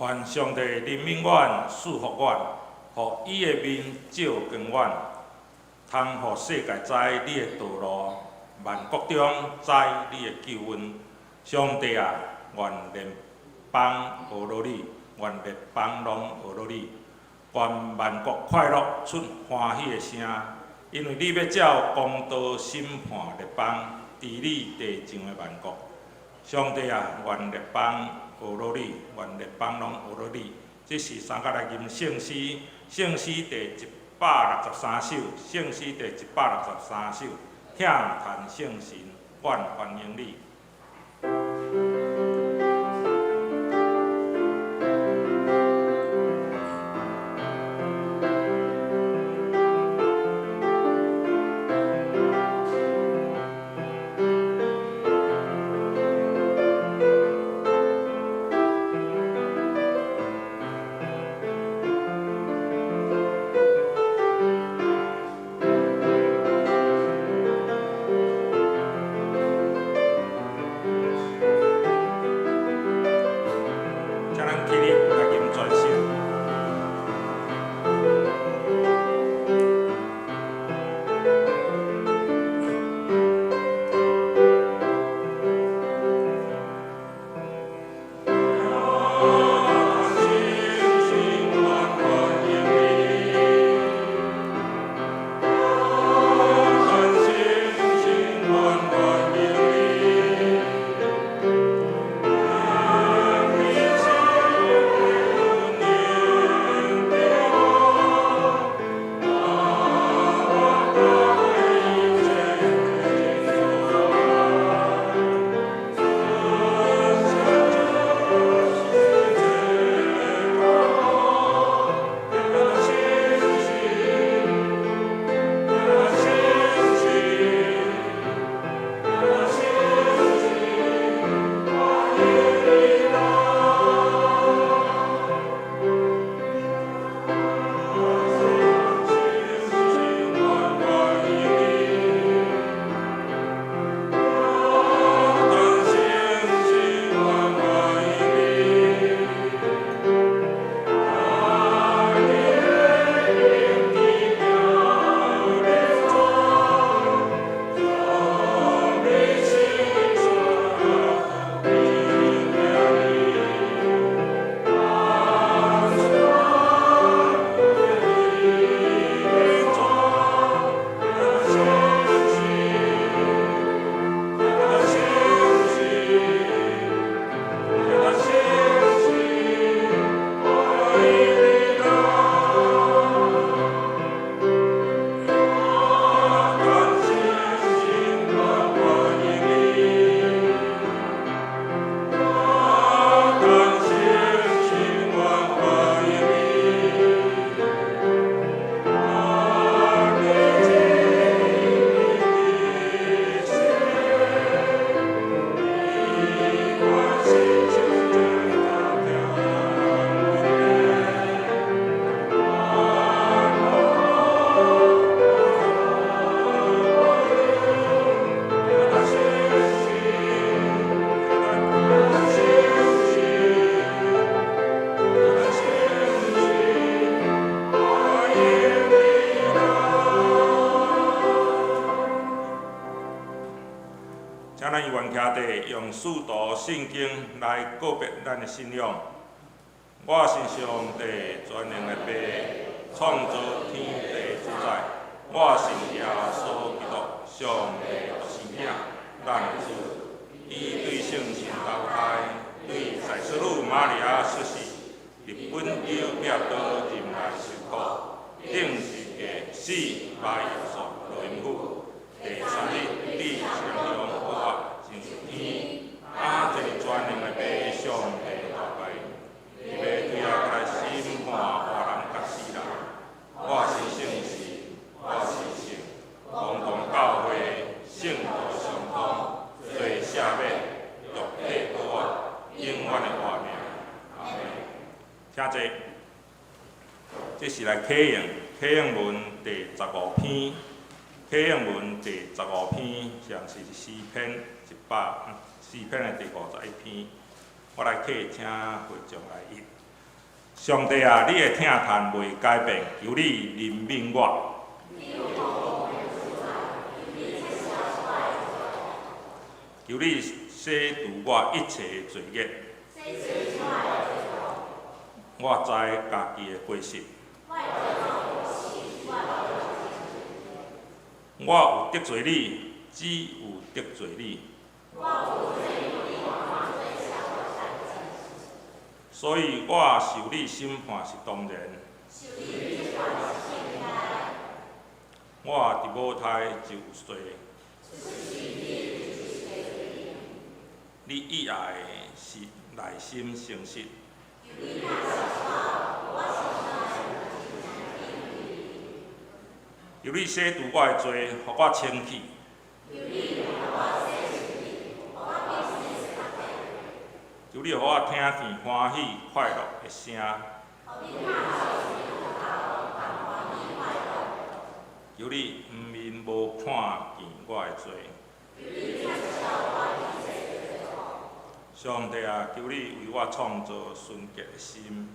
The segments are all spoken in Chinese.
愿上帝怜悯阮、赐福阮，互伊的面照光阮，通互世界知你的道路，万国中知你的救恩。上帝啊，愿连邦学落你，愿列邦拢学落你，愿万国快乐出欢喜的声，因为你要照公道审判列邦，治理地上的万国。上帝啊，愿列邦学落你，愿列邦拢学落你。这是三甲来吟圣诗，圣诗第163首，圣诗第163首，听叹圣神，愿欢迎你。用使徒圣经来告别咱的信仰。我是上帝全能的爸，创造天地主宰。我是耶稣基督，上帝独生囝，咱主。伊对圣神投胎，对在世女玛利亚出世，入本州掠倒人来受苦，顶十架死，埋耶稣落阴府。第三日，你降龙复活。天啊，这全能的爸，上帝大牌，伊要对来审判活人甲死人。我是圣事，我是圣，公共教会，圣道相通，做赦免，肉体可活，永远的活命。阿门。请坐。这是来启应文第15篇。启应文第15篇，像是诗篇诗篇的第51篇。我来启，请会众来译。上帝啊，你的疼叹袂改变，求你怜悯我。求你洗除我一切罪孽。我知家己的过失。我有得罪你，只有得罪你。所以我受你审判是当然。我伫母胎就有罪。你以爱是内心诚实。求你洗除我的罪，互我清气。求你互我听见欢喜快乐的声。求你毋免无看见我的罪。上帝啊，求你为我创造纯洁的心。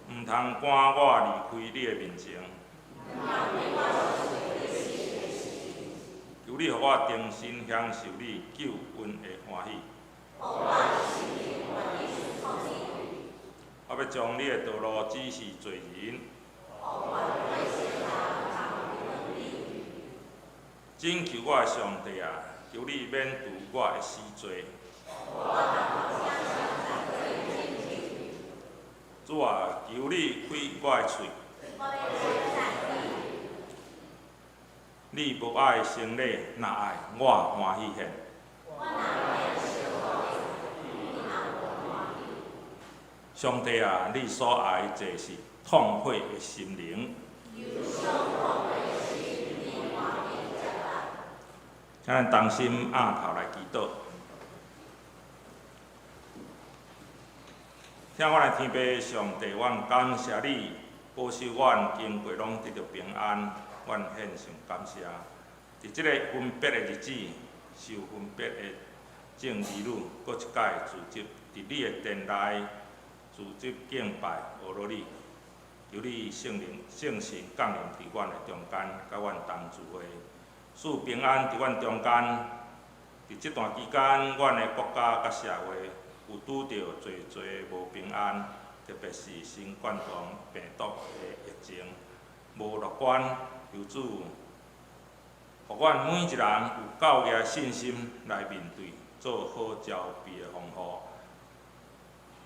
毋通赶我离开你的面前。求你互我重新享受你救恩的欢喜。我要将你的道路指示罪人。请求我的上帝啊，求你免除我的死罪。主啊，求你开我的喙。你无爱生礼，若爱我欢喜献。上帝啊，你所爱的罪是痛悔的心灵。请咱同心仰头来祈祷。请我的天父上帝，阮感谢你保守阮经过拢得到平安，阮献上感谢。伫即个分别的日子，受分别的正义女，搁一届自集伫你的殿内，自集敬拜阿罗你。求你圣神降临伫阮的中间，甲阮同住的。赐平安伫阮中间。伫即段期间，阮的国家甲社会有拄着侪无平安，特别是新冠状病毒的疫情，无乐观。求主，互阮每一人有够额信心来面对，做好招避的防护。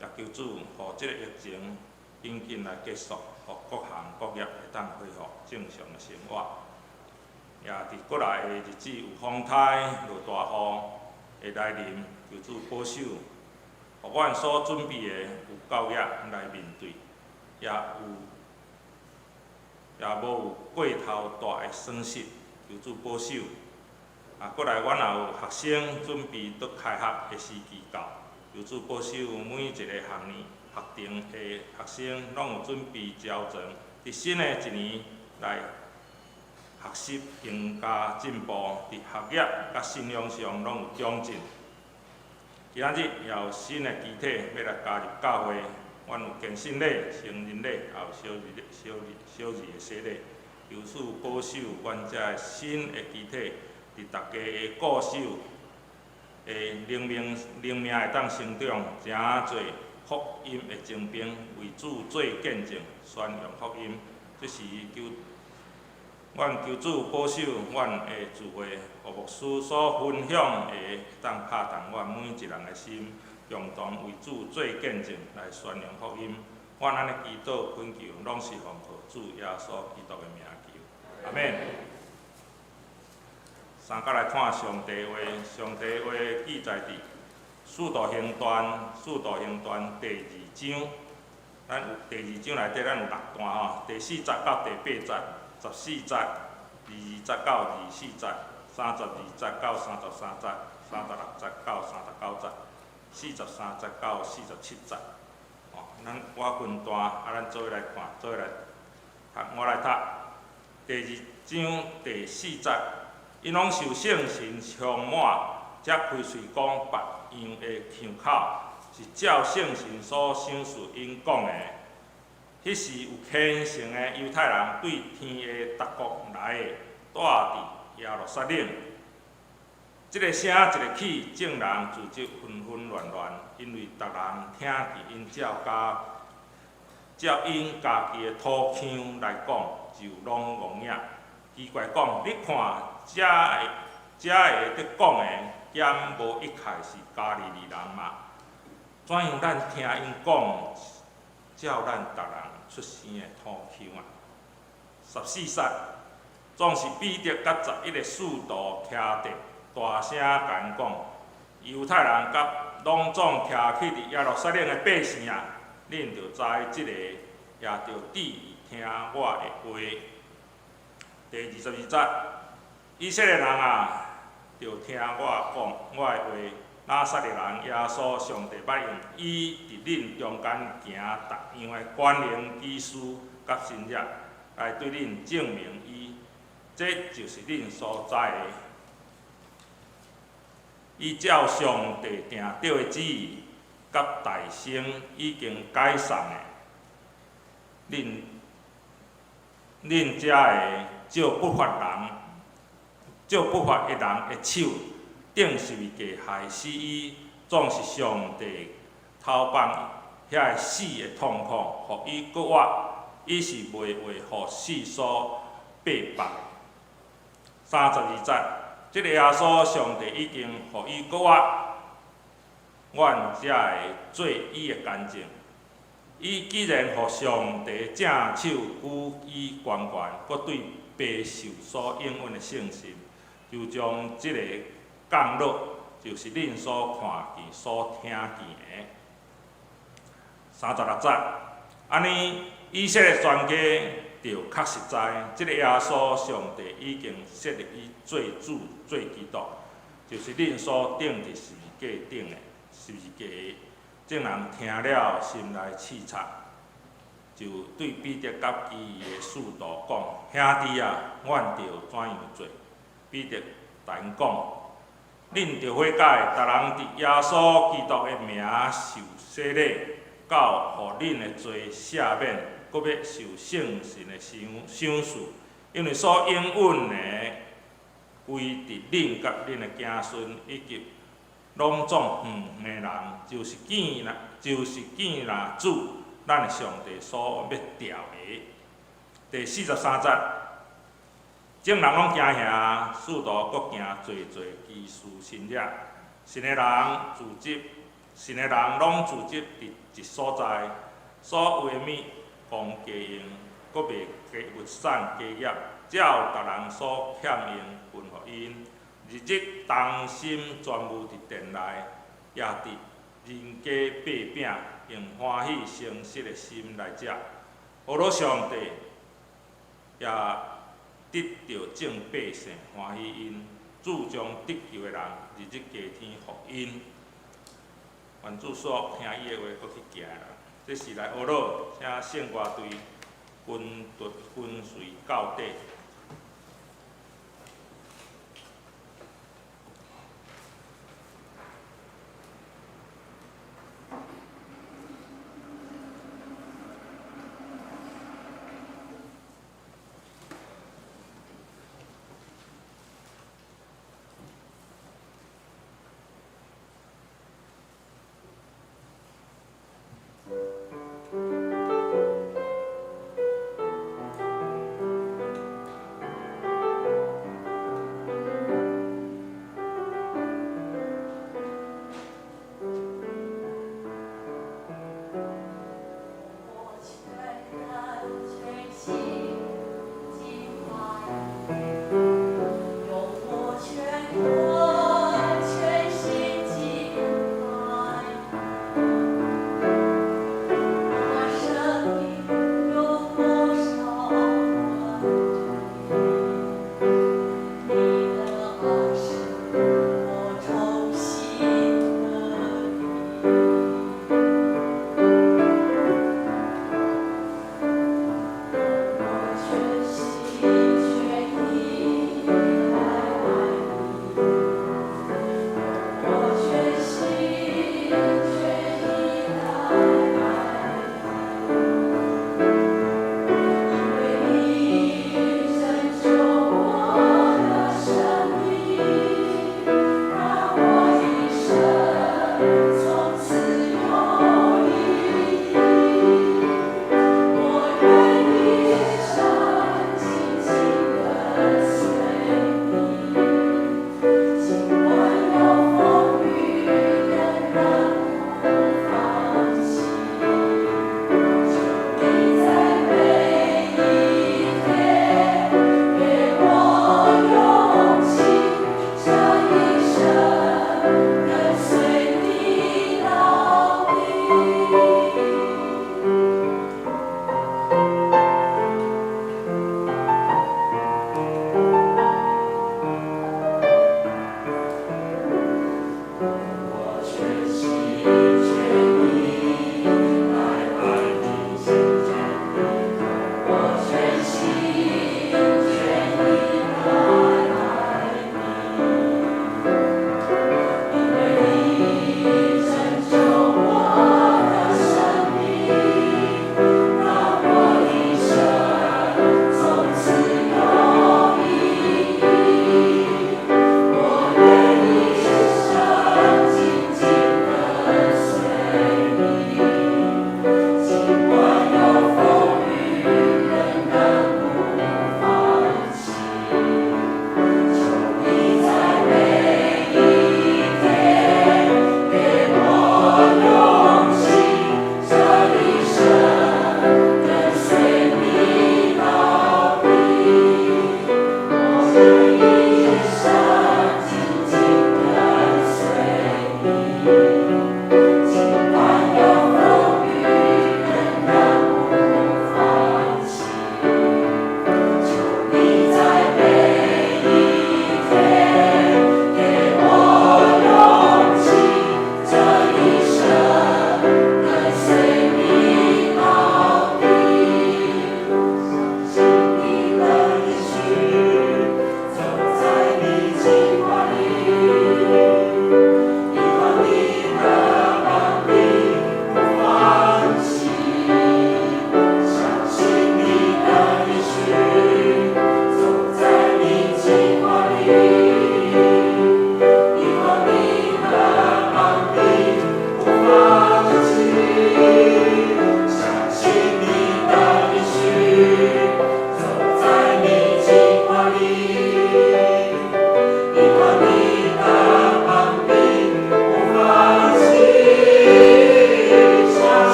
也求主，互即个疫情紧紧来结束，互各行各业会当恢复正常的生活。也伫过来的日子有风台、落大雨的来临，求主保守，互阮所准备的有够额来面对，也无有过头大的损失，求主保守。过来阮也有学生准备要开学的时期到，求主保守每一个学程的学生，拢有准备招全，伫新的一年来学习更加进步，伫学业甲信仰上拢有长进。今仔日也有新的肢体要来加入教会，阮有虔信礼、成人礼，也有小字的洗礼。求主保守阮遮的新的肢体，伫大家的固守的灵命会当成长，诚侪福音的精兵，为主做见证，宣扬福音。这是阮求主保守阮的聚会，互牧师所分享的，当拍动阮每一人的心，共同为主做见证，来宣扬福音。阮安尼祈祷恳求，拢是奉靠主耶稣基督的名求，阿免。三甲来看上帝话，上帝话记载伫《使徒行传》第2章。咱有第2章内底，咱有6段吼，第4节到第8节。14节、20节到24节、32节到33节、36节到39节、43节到47节。我分段，咱做伙来看，做伙来读。我来读第2章第4节，因拢受圣神充满，才开喙讲别样的腔口，是照圣经所想述因讲的。迄时有虔诚的犹太人对天的达国来的，住伫耶路撒冷。一个声一个起，众人自即纷纷乱乱，因为逐人听见因照因家己的土腔来讲，就拢戆影。奇怪讲，你看遮个伫讲的，减无一概是加利利人嘛？怎样咱听因讲，照咱逐人出生的土腔啊？14节，总是彼得甲11个使徒徛伫大声甲因讲，犹太人甲拢总徛起伫耶路撒冷的百姓啊，恁着知即个也着注意听我的话。第22节，以色列人啊，着听我讲我的话。拿撒勒人耶稣，上帝捌用伊伫恁中间行逐样的管灵奇事甲神迹，来对恁证明伊，这就是恁所知的。依照上帝定定的旨意，甲大圣已经解送的，恁遮的照不法的人的手。顶十字架害死伊，总是上帝偷放遐个死的痛苦，互伊搁活，伊是袂为互死所背叛。32节，即个耶稣，上帝已经互伊搁活，阮才会做伊的干净。伊既然互上帝正手举伊悬悬，搁对白受所应允的圣心，就将即个降落，就是恁所看见、所听见的。36节，安尼以色列全家就确实知，即个耶稣上帝已经设立伊做主、做基督，就是恁所钉伫十字架顶的十字架。众人听了，心内刺插，就对彼得甲其余的使徒讲：兄弟啊，阮着怎样做？彼得答因讲。恁着悔改，逐人伫耶稣基督的名受洗礼，到互恁的罪赦免，搁要受圣神的赏赐，因为所应允的归伫恁甲恁的子孙，以及拢总远的人，就是见若主，咱的上帝所要调的。第43节。众人拢惊吓，使徒搁行侪奇事神迹。神的人拢聚集伫一所在，所有的物供家用，搁袂物产家业，照逐人所欠用分互因。日日同心专务伫殿内，也伫人家擘饼，用欢喜诚实的心来食，互了上帝也得到众百姓欢喜因，主将得救的人日日加添福因。愿主所听伊的话，搁去行啦。这是来学老，请圣歌队跟随到底。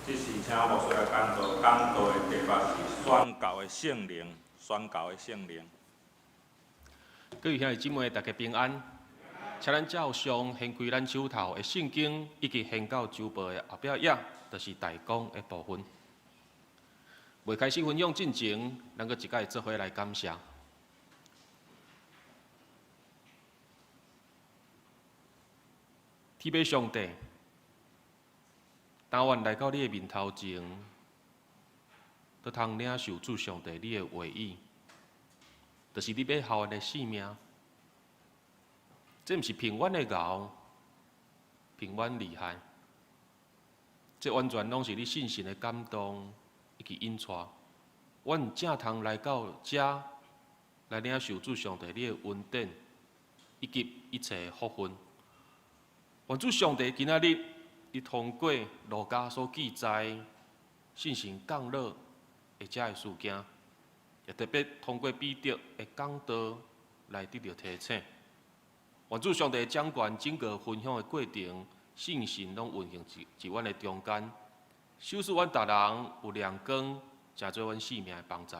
即是请牧师来讲道的题目是宣告的圣灵，宣告的圣灵。各位兄弟姊妹，大家平安。请咱照常献开咱手头的圣经，以及献到周报的后壁页，就是大纲的部分。未开始分享进前，咱阁一摆做伙来感谢。天父上帝，当阮来到你的面头前，都通领受主上帝你的话语，就是你要予阮的性命。这毋是凭阮的熬，凭阮厉害，这完全拢是你信心的感动以及引带。阮正通来到遮，来领受主上帝你的恩典以及一切福分。愿主上帝今仔日，伊通过路加所记载信心降落的遮个事件，也特别通过彼得的讲道来得到提醒。愿主上帝掌管整个分享的过程，信心拢运行伫阮的中间，守使阮逐人有亮光，成做阮性命的帮助。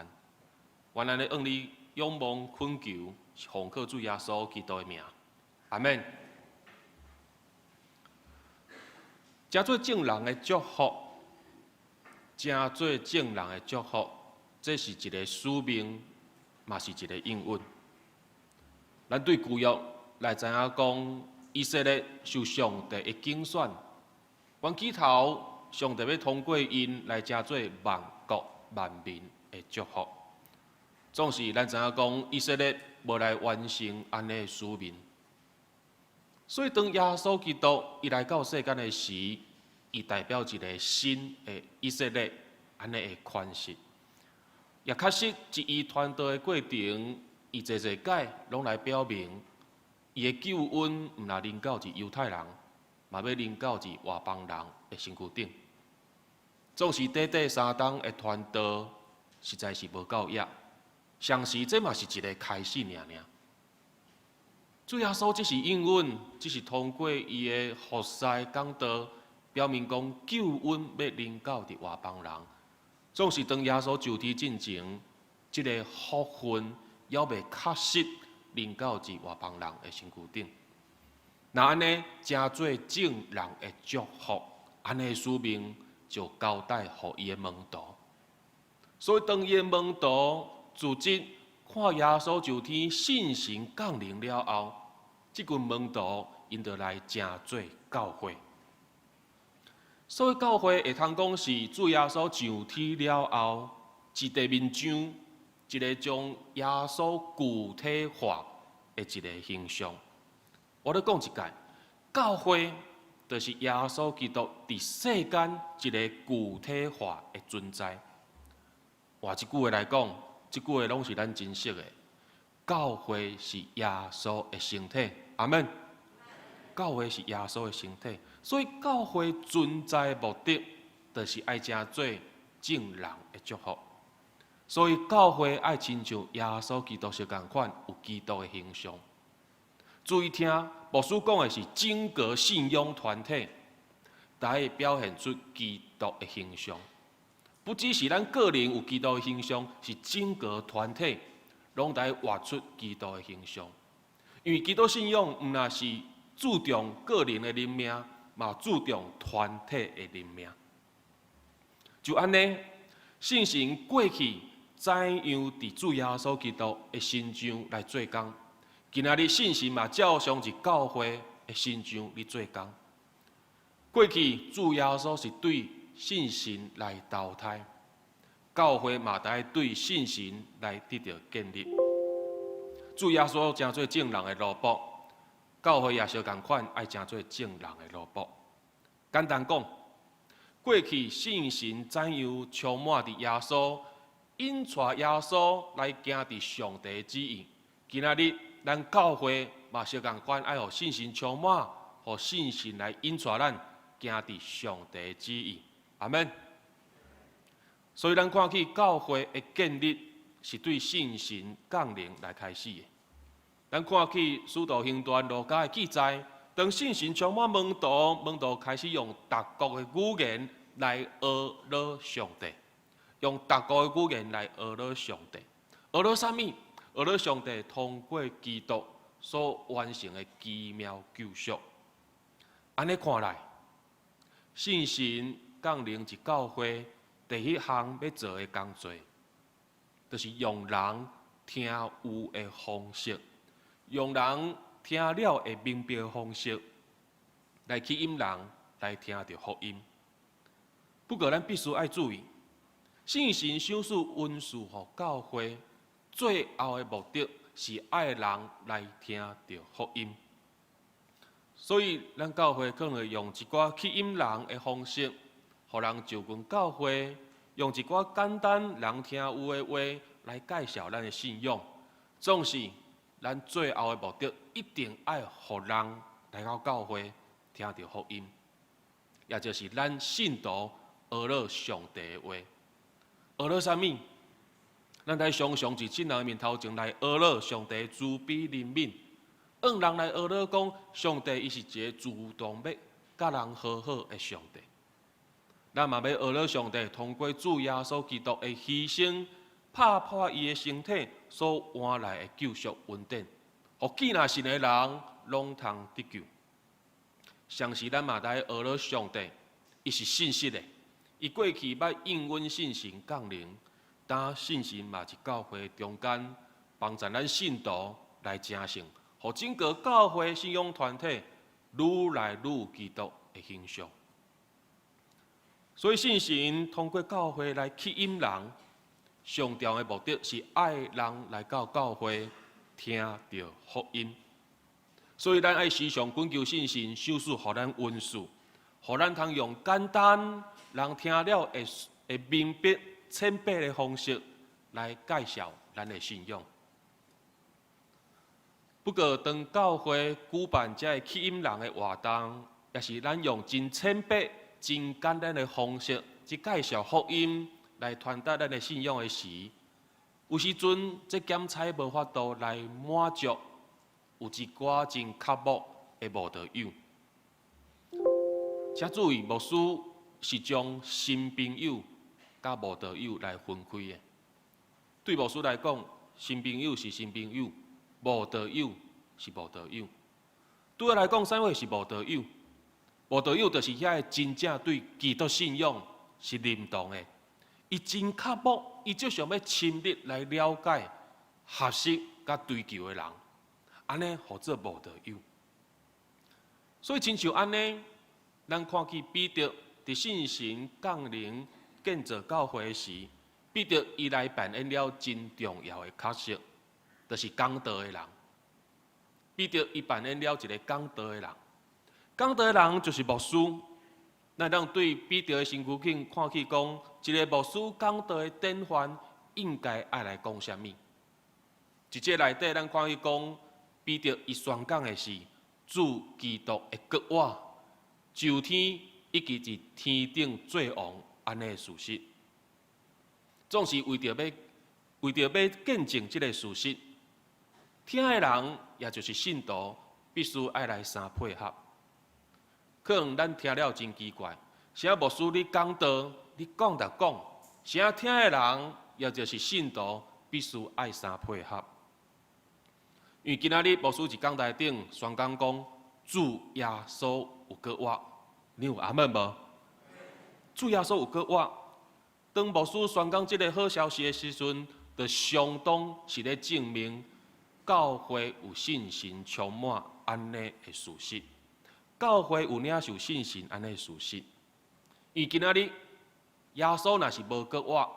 愿咱咧向你仰望恳求，奉靠主耶稣基督的名，阿门。真做正人的祝福，真做正人的祝福，这是一个使命，嘛是一个应允。咱对旧约来知影讲，以色列受上帝的拣选，阮起头上帝要通过因来成做万国万民的祝福。总是咱知影讲，以色列无来完成安尼的使命。所以，当耶稣基督伊来到世间的时，伊代表一个新的以色列安尼的款式，也确实一伊传道的过程，伊侪届拢来表明，伊的救恩毋若临到伫犹太人，嘛要临到伫外邦人的身躯顶。总是短短3冬的传道，实在是无够野，相时这嘛是一个开始尔。主耶稣只是应允，只是通过伊的服侍讲道，表明讲救恩要临到伫外邦人。总是当耶稣就天进前，这个福分还未确实临到伫外邦人的身躯顶。那安尼，真做正人的祝福，安尼使命就交代予伊的门徒。所以当伊的门徒自今看耶稣就天信心降临了后，这群门徒因就来正做教会。所以教会会通讲是主耶稣上天了后，一地面上一个将耶稣具体化的一个形象。我咧讲一解，教会就是耶稣基督伫世间一个具体化的存在。换一句话来讲，这句话拢是咱真实的。教会是耶稣的身体，阿门。教会是耶稣的身体，所以教会存在的目的，就是爱成做正人的祝福。所以教会爱亲像耶稣基督相共款，有基督的形象。注意听，牧师讲的是整个信仰团体，大家表现出基督的形象。不只是咱个人有基督的形象，是整个团体拢在活出基督的形象。因为基督信仰毋那是注重个人的灵命，嘛注重团体的灵命。就安尼，信心过去怎样伫主耶稣基督的身上来做工？今仔日信心嘛，照常伫教会的身上来做工。过去主耶稣是对信心来投胎，教会嘛，得对信心来得到建立。主耶稣诚做正人的奴仆，教会也相共款，爱诚做正人的奴仆。简单讲，过去信心怎样充满伫耶稣，引带耶稣来行伫上帝的旨意。今仔日咱教会嘛相共款，爱互信心充满，互信心来引带咱行伫上帝的旨意。阿门。所以咱看起教会的建立是对信心降临来开始的。咱看起《使徒行传》路加的记载，当信心充满门徒，门徒开始用各国的语言来学了上帝，用达国的语言来学了上帝。学了啥物？学了上帝通过基督所完成的奇妙救赎。安尼看来，信神降临一教会第一项要做的工作，就是用人听有的方式，用人听了会明白的方式，来吸引人来听到福音。不过，咱必须爱注意，信神赏赐恩赐予教会，最后的目的是爱人来听到福音。所以，咱教会可能会用一寡吸引人的方式，互人就近教会，用一寡简单人听有的话来介绍咱的信仰。总是，咱最后的目的一定爱互人来到教会听到福音，也就是咱信徒学了上帝的话，学了啥物？咱来常常伫亲人面头前来学了上帝慈悲怜悯。让人来学了讲，上帝伊是一个主动要甲人和好的上帝。咱嘛要学了上帝通过主耶稣基督的牺牲，拍破伊的身体所换来的救赎恩典，互既若信的人拢通得救。相时咱嘛来学了上帝，伊是信实的，伊过去捌应允信神降临，但信神嘛是教会中间帮助咱信徒来成圣。互整个教会信仰团体愈来愈基督的形象，所以信神通过教会来吸引人，上重要的目的是爱人来到教会听到福音。所以咱爱时常恳求信神赏赐互咱恩赐，互咱通用简单人听了会明白浅白的方式来介绍咱的信仰。不过，当教会举办这吸引人的活动，也是咱用真浅白、真简单的方式去介绍福音，来传达咱的信仰的时，有时阵这检采无法度来满足有一寡真刻薄的慕道友。请注意，牧师是将新朋友甲慕道友来分开的。对牧师来讲，新朋友是新朋友。慕道友是慕道友，对我来讲，啥货是慕道友？慕道友就是遐个真正对基督信仰是认同的，伊真刻薄，伊就想要深入来了解、学习、甲追求的人，安尼或做慕道友。所以，亲像安尼，咱看见彼得伫信神降临建造教会时，彼得伊来扮演了真重要的角色。就是讲道的人，彼得伊扮演了一个讲道的人。讲道的人就是牧师。咱当对彼得的身躯看起讲，一个牧师讲道的典范，应该爱来讲啥物？一节内底，咱看起讲，彼得伊宣讲的是主基督的国话、就天以及伫天顶做王安尼的事实。总是为着要见证这个事实。听的人，也就是信徒，必须爱来相配合。可能咱听了真奇怪，啥牧师你讲道，你讲就讲；啥听的人，也就是信徒，必须爱相配合。因为今仔日牧师伫讲台顶宣讲讲，主耶稣有个活，你有阿门无？主耶稣有个活。当牧师宣讲这个好消息的时阵，就相当是咧证明。教会有信心充满安尼的事实，教会有领受信心安尼的事实。因为今仔日耶稣若是无搁活，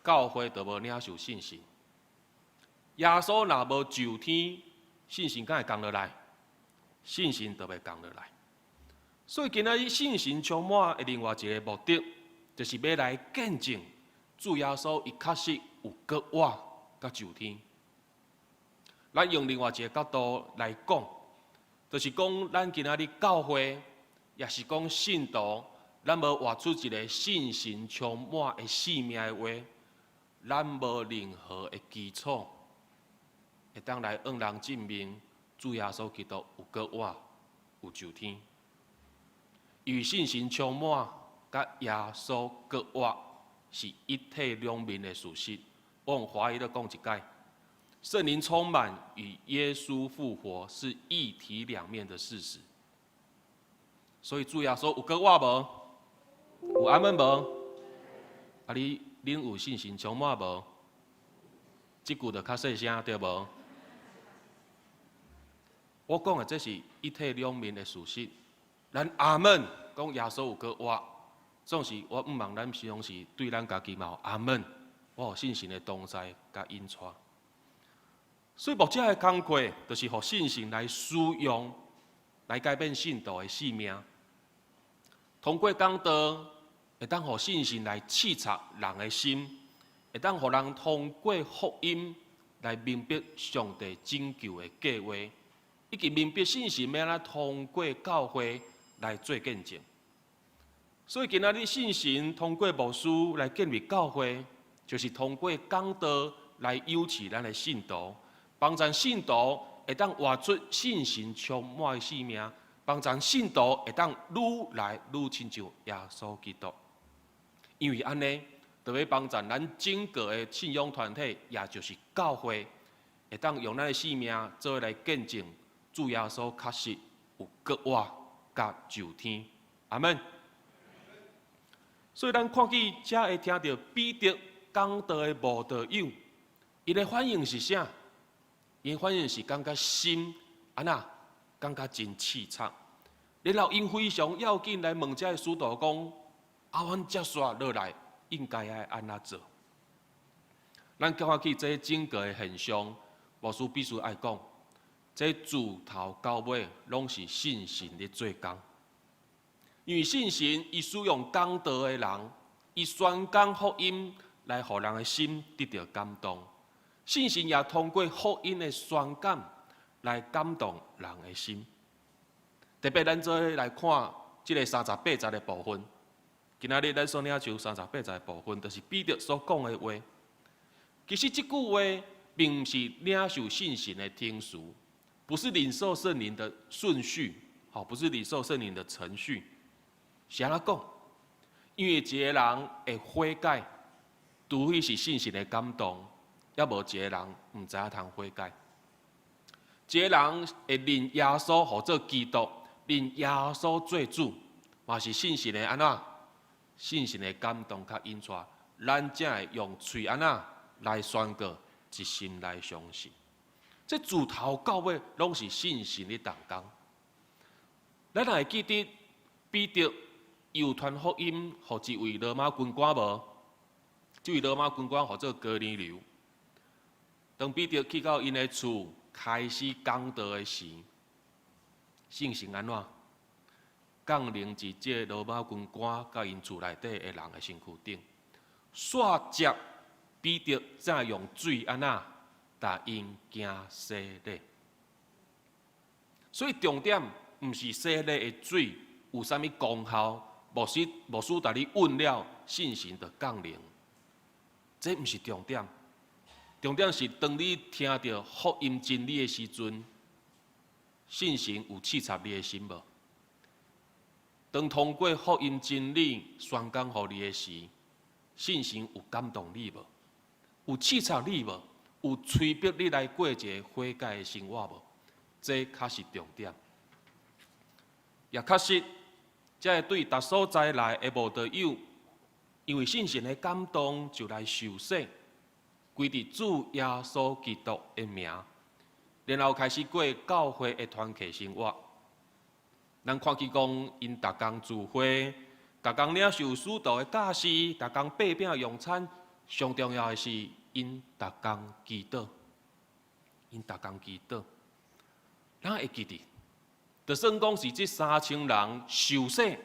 教会就无领受信心。耶稣若无就天，信心敢会降落来？信心就袂降落来。所以今仔日信心充满的另外一个目的，就是要来见证主耶稣伊确实有搁活甲就天。咱用另外一个角度来讲，就是讲咱今仔日教会，也是讲信徒，咱无活出一个信心充满的生命的话，咱无任何的基础，会当来让人证明主耶稣基督有搁活，有就天。因为信心充满，甲耶稣搁活是一体两面的事实。我用华语咧讲一解：圣灵充满与耶稣复活是一体两面的事实。所以主耶稣有搁活无？有阿门无？啊，恁有信心充满无？即句就较细声，对无？我讲的这是一体两面的事实。咱阿门，讲耶稣有搁活，总是我毋望咱常是对咱家己嘛有阿门，我有信心的同在甲引带。所以目前的工课，就是互信心来使用，来改变信徒的性命。通过讲道，会当互信心来刺插人的心，会当互人通过福音来明白上帝拯救的计划，以及明白信心要安怎通过教会来做见证。所以今仔日信心通过牧师来建立教会，就是通过讲道来诱起咱的信徒，帮助信徒会当活出信心充满的生命，帮助信徒会当愈来愈亲像耶稣基督。因为安尼，就要帮助咱整个的信仰团体，也就是教会，会当用咱的生命做来见证主耶稣确实有搁活甲就天。阿门。所以咱看见遮会听到彼得讲道的慕道友，伊的反应是啥？因反应是感觉心安那，感觉真刺激。然后因非常要紧来问遮个使徒讲：啊，阮接续落来应该爱安怎做？咱看起这整个的现象，牧师必须爱讲，这自头到尾拢是信心的做工。因为信心，伊使用讲道的人，伊宣讲福音来，互人的心得到感动。信心也通过福音的宣讲来感动人的心。特别咱做来看这个38节的部分，今仔日咱所领受38节的部分，就是彼得所讲的话。其实这句话并不是领受信心的天数，不是领受圣灵的顺序，不是领受圣灵的程序。是安怎讲？因为一个人会悔改，除非是信心的感动，也无一个人唔知影通悔改。一个人会认耶稣或做基督，认耶稣做主，嘛是信心的安怎？信心的感动甲引带，咱才会用嘴安怎来宣告，一心来相信。这自头到尾拢是信心的动工。咱会记得彼得有传福音，互一位罗马军官无？这位罗马军官叫做哥尼流。当彼得去到因的厝，开始讲道的时，圣神安怎降临伫这罗马军官甲因厝内底的人的身躯顶，煞接彼得才用水安怎答因行洗礼。所以重点毋是洗礼的水有啥物功效。牧师带你问了，信心就降临，这毋是重点。重点是当你听到福音真理的时阵，信心有刺插你的心无？当通过福音真理宣讲互你的时，信心有感动你无？有刺插你无？有催逼你来过一个悔改的生活无？这才是重点。也确实。才会对逐所在内的慕道友，因为信心的感动，就来受洗，归伫主耶稣基督的名，然后开始过教会的团契生活。咱看起讲，因逐工聚会，逐工领受使徒的教示，逐工擘饼用餐，上重要的是因逐工祈祷，因逐工祈祷，咱会记得。就算讲是这3000人受洗，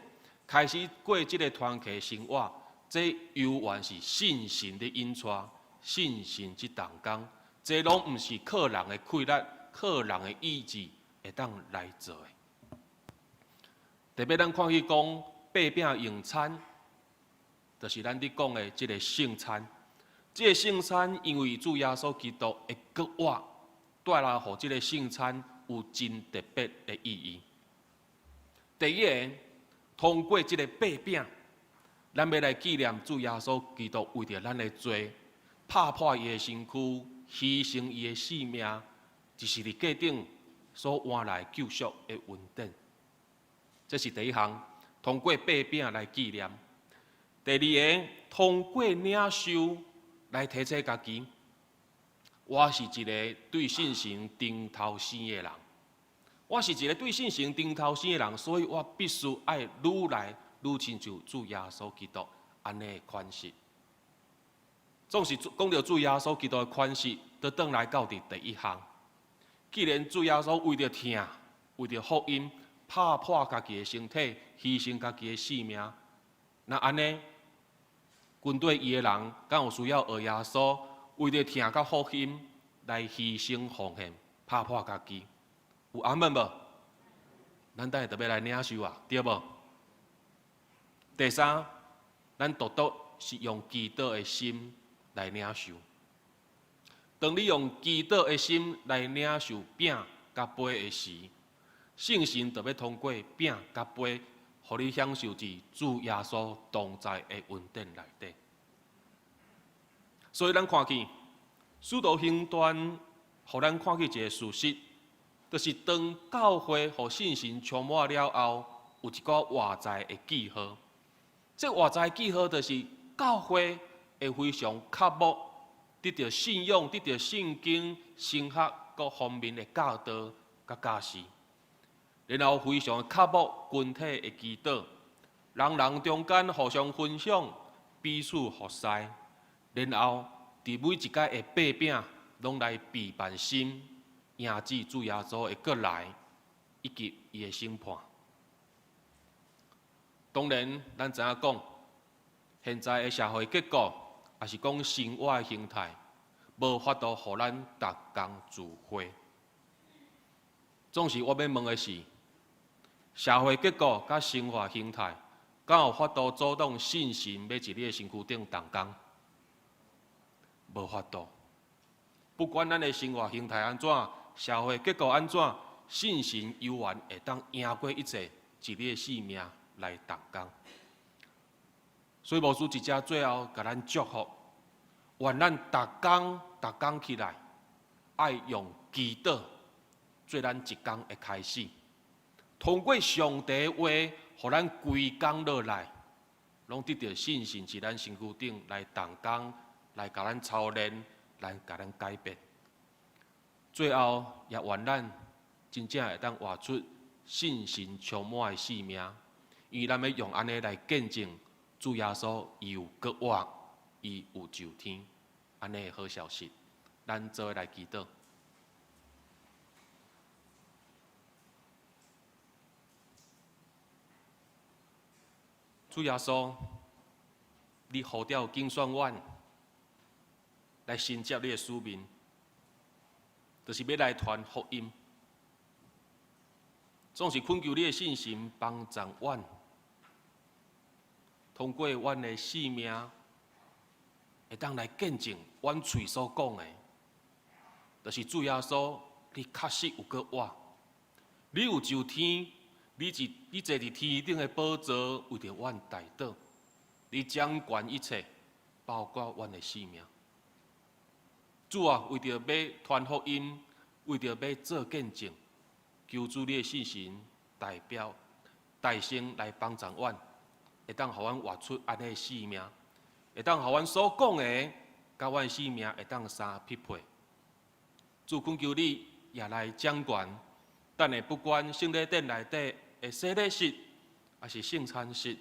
开始过这个团契生活，这犹原是信心的引带，信心这动工，这拢毋是靠人的气力、靠人的意志会当来做的。特别咱看去讲擘饼用餐，就是咱伫讲的这个圣餐。这个圣餐因为主耶稣基督的搁活，带来互这个圣餐有真特别的意义。第一个，通过这个擘饼，咱要来纪念主耶稣基督为着咱的罪，拍破伊的身躯，牺牲伊的性命，就是伫价顶所换来救赎的恩典。这是第一项，通过八饼来纪念；第二个，通过领受来提醒家己，我是一个对信心顶头生的人。我是一个对信心顶头生的人，所以我必须爱愈来愈亲像主耶稣基督安尼的款式。总是讲到主耶稣基督的款式，就转来到第一项。既然主耶稣为着听，为着福音，拍破家己的身体，牺牲家己的性命，那安尼，军队伊的人，敢有需要学耶稣为着听甲福音来牺牲奉献，拍破家己？有阿门无？咱等下特别来领受啊，对无？第三，咱独独是用祈祷的心来领受。当你用祈祷的心来领受饼甲杯的时，圣神就要通过饼甲杯，互你享受至主耶稣同在的恩典内底。所以咱看见使徒行传，互咱看见一个事实，就是当教会互信心充满了后，有一个外在的记号。这外在记号就是教会会非常刻薄，得到信仰、得到圣经、神学各方面的教导甲教示，然后非常刻薄群体的祈祷，人中间互相分享，彼此服侍，然后伫每一届的八饼，拢来备办心，迎接主耶稣的过来，以及伊的审判。当然，咱知影讲，现在的社会结构，也是讲生活的形态，无法度互咱逐工自毁。总是我要问的是，社会结构甲生活形态，敢有法度阻挡信心要伫你的身躯顶动工？无法度。不管咱的生活形态安怎，社会结构安怎，信心永远会当赢过一切，伫你的性命来动工。所以，牧师一只最后甲咱祝福，愿咱逐工起来，爱用祈祷做咱一工的开始。通过上帝的话，互咱规工落来，拢得到信心，伫咱身躯顶来动工，来甲咱操练，来甲咱改变。最后，也愿咱真正会当活出信心充满的生命，因为咱要用安尼来见证主耶稣伊有搁活，伊有就天，安尼的好消息。咱做伙来祈祷。主耶稣，你呼召竞选阮来承接你的使命，就是要来传福音。总是恳求你的信心帮助阮，通过阮的性命，会当来见证阮嘴所讲的，就是主耶稣，你确实有搁活，你有就天。你坐伫天顶的宝座，为着阮代祷，你掌管一切，包括阮的性命。主啊，为着要传福音，为着要做见证，求主你的信心代表大声来帮助阮，会当互阮活出安尼的性命，会当互阮所讲的，甲阮性命会当相匹配。主恳求你也来掌管，等下不管圣礼殿内底。的洗礼室，还是圣餐室，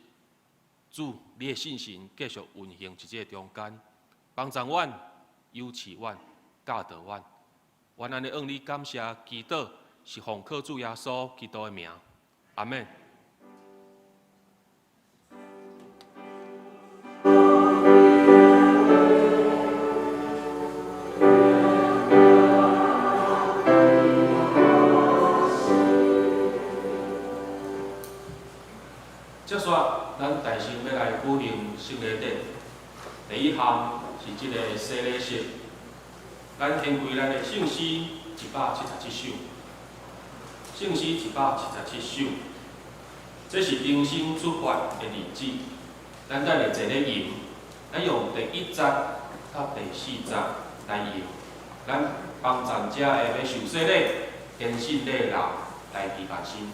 主，你的信心继续运行伫这中间，帮助阮、扶持阮、教导阮。愿安尼向你感谢、祈祷，是奉靠主耶稣基督的名，阿门。接续，咱大声要来举行圣礼典。第一项是即个洗礼式，咱献归咱的圣诗177首，圣诗177首，这是平生出发的日子。咱等下坐咧吟，咱用第1节到第4节来吟，咱帮站者会要受洗礼、坚信礼人来祈求心。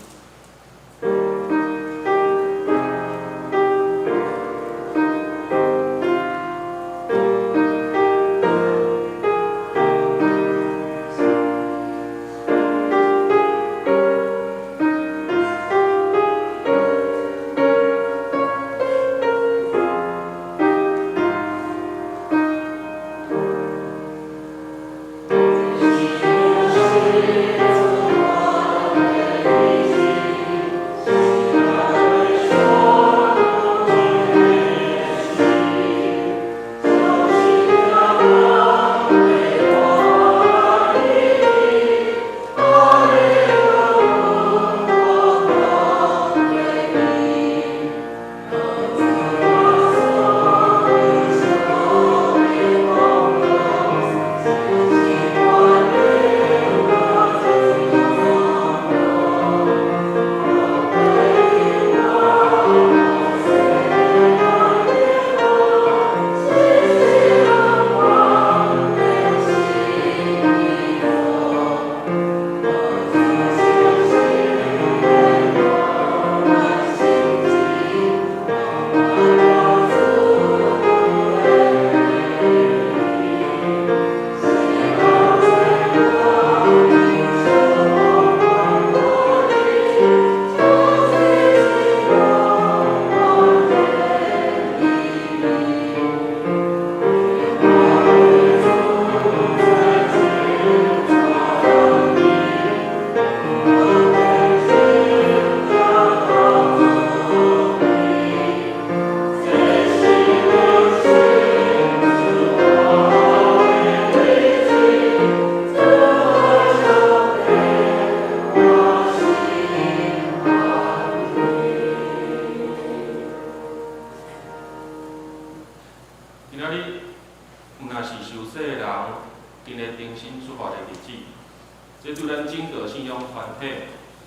这对咱整个信仰团体，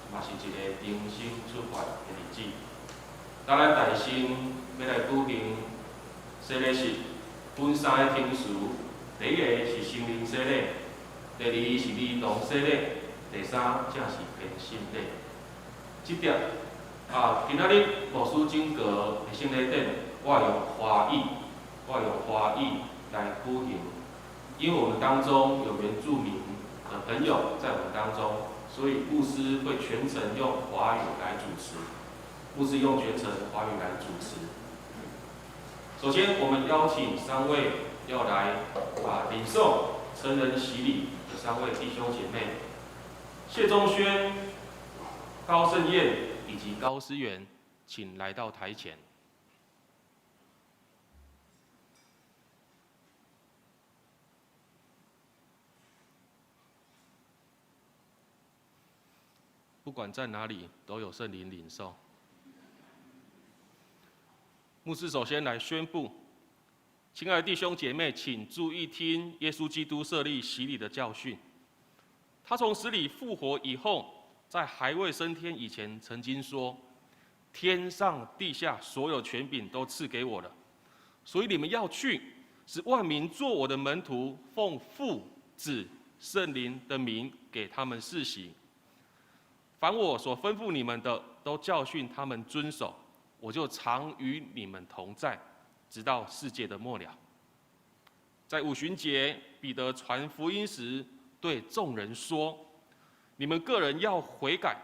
嘛是一个重新出发的日子。当咱大心要来举行洗礼式，分三个天数：第一个是圣灵洗礼，第二是儿童洗礼，第三才是虔信礼。这点今仔日牧师整个的圣礼典，我用华语来举行，因为我们当中有原住民的朋友在我们当中，所以牧师会全程用华语来主持。牧师用全程华语来主持。首先，我们邀请3位要来领受成人洗礼的3位弟兄姐妹，谢仲轩、高盛燕以及高思源，请来到台前。不管在哪里，都有圣灵领受。牧师首先来宣布，亲爱的弟兄姐妹，请注意听耶稣基督设立洗礼的教训。他从死里复活以后，在还未升天以前，曾经说：“天上地下所有权柄都赐给我了，所以你们要去，使万民做我的门徒，奉父、子、圣灵的名给他们施洗。凡我所吩咐你们的，都教训他们遵守。我就常与你们同在，直到世界的末了。”在五旬节，彼得传福音时，对众人说：“你们个人要悔改，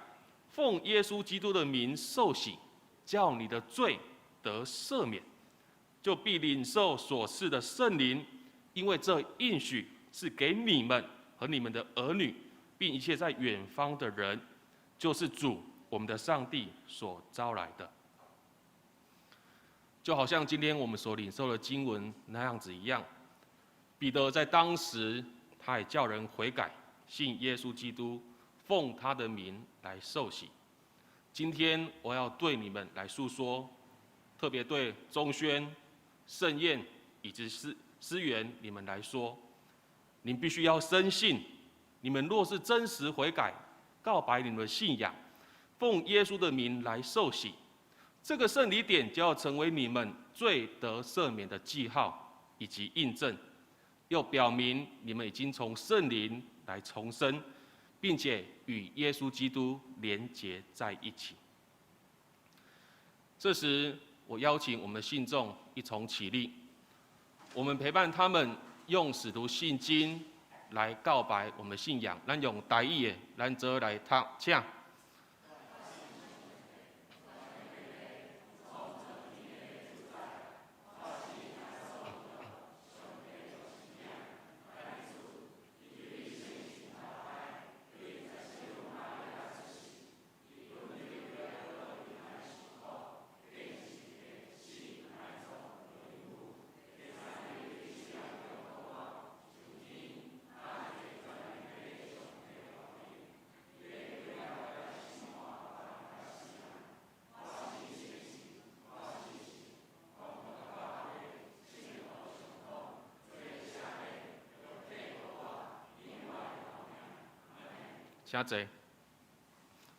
奉耶稣基督的名受洗，叫你的罪得赦免，就必领受所赐的圣灵，因为这应许是给你们和你们的儿女，并一切在远方的人，就是主我们的上帝所招来的。”就好像今天我们所领受的经文那样子一样，彼得在当时他也叫人悔改，信耶稣基督，奉他的名来受洗。今天我要对你们来诉说，特别对钟轩、盛宴以及思源你们来说，你们必须要深信，你们若是真实悔改，告白你们的信仰，奉耶稣的名来受洗，这个圣礼典就要成为你们罪得赦免的记号以及印证，又表明你们已经从圣灵来重生，并且与耶稣基督连结在一起。这时，我邀请我们的信众一同起立，我们陪伴他们用使徒信经来告白我们的信仰。咱用台语的，咱做来读，请。请坐。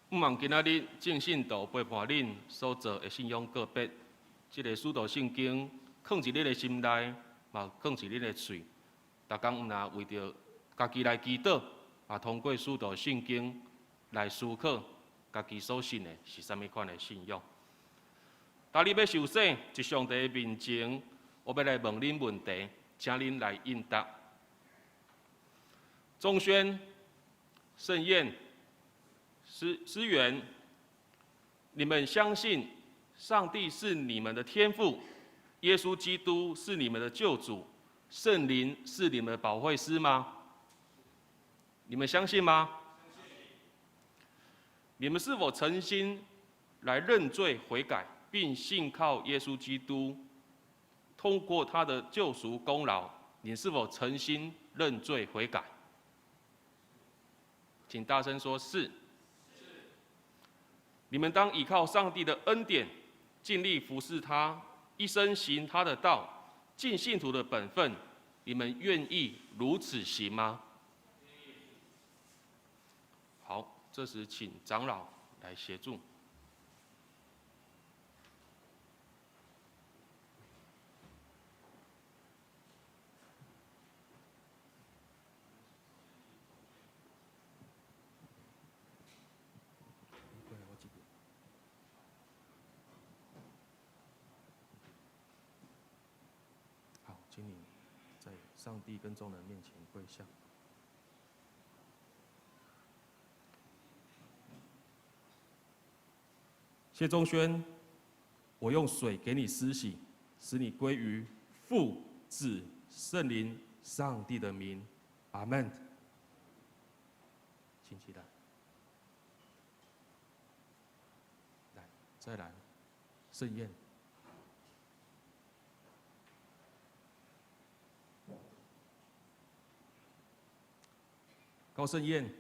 毋忘今仔日正信徒陪伴恁所做的信仰告别，即个使徒圣经放伫恁的心内，嘛放伫恁的喙。逐工毋若为着家己来祈祷，嘛通过使徒圣经来思考家己所信的是啥物款的信仰。当你要受洗，伫上帝的面前，我要来问恁问题，请恁来应答。钟轩、盛宴、思源，你们相信上帝是你们的天父，耶稣基督是你们的救主，圣灵是你们的保惠师吗？你们相信吗？你们是否诚心来认罪悔改，并信靠耶稣基督，通过他的救赎功劳？你是否诚心认罪悔改？请大声说是。你们当依靠上帝的恩典，尽力服侍他，一生行他的道，尽信徒的本分。你们愿意如此行吗？好，这时请长老来协助。好，请你在上帝跟众人面前跪下。谢仲轩，我用水给你施洗，使你归于父、子、圣灵、上帝的名。阿门。请起来。来，再来，盛宴。高盛宴，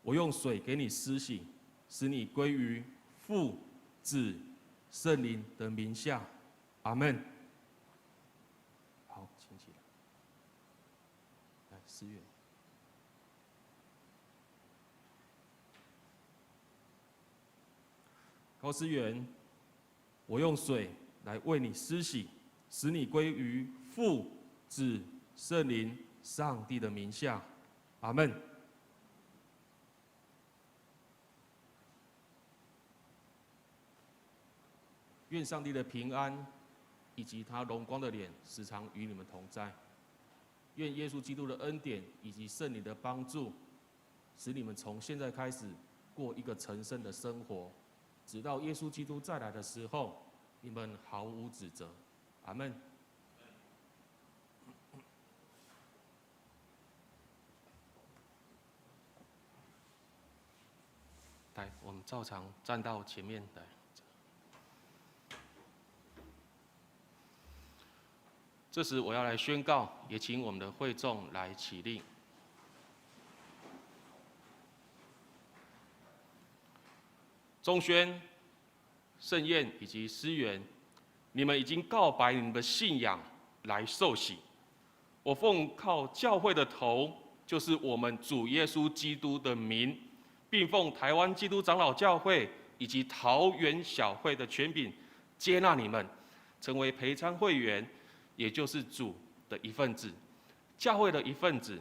我用水给你施洗，使你归于父、子、圣灵的名下。阿门。好，请起来。来，思源。高思源，我用水来为你施洗，使你归于父、子、圣灵、上帝的名下。阿门。愿上帝的平安以及他荣光的脸时常与你们同在。愿耶稣基督的恩典以及圣灵的帮助，使你们从现在开始过一个成圣的生活，直到耶稣基督再来的时候，你们毫无指责。阿门。来，我们照常站到前面来。这时我要来宣告，也请我们的会众来起立。钟轩、盛宴以及思源，你们已经告白你们的信仰来受洗。我奉靠教会的头，就是我们主耶稣基督的名，并奉台湾基督长老教会以及桃园小会的权柄，接纳你们，成为陪餐会员，也就是主的一份子，教会的一份子，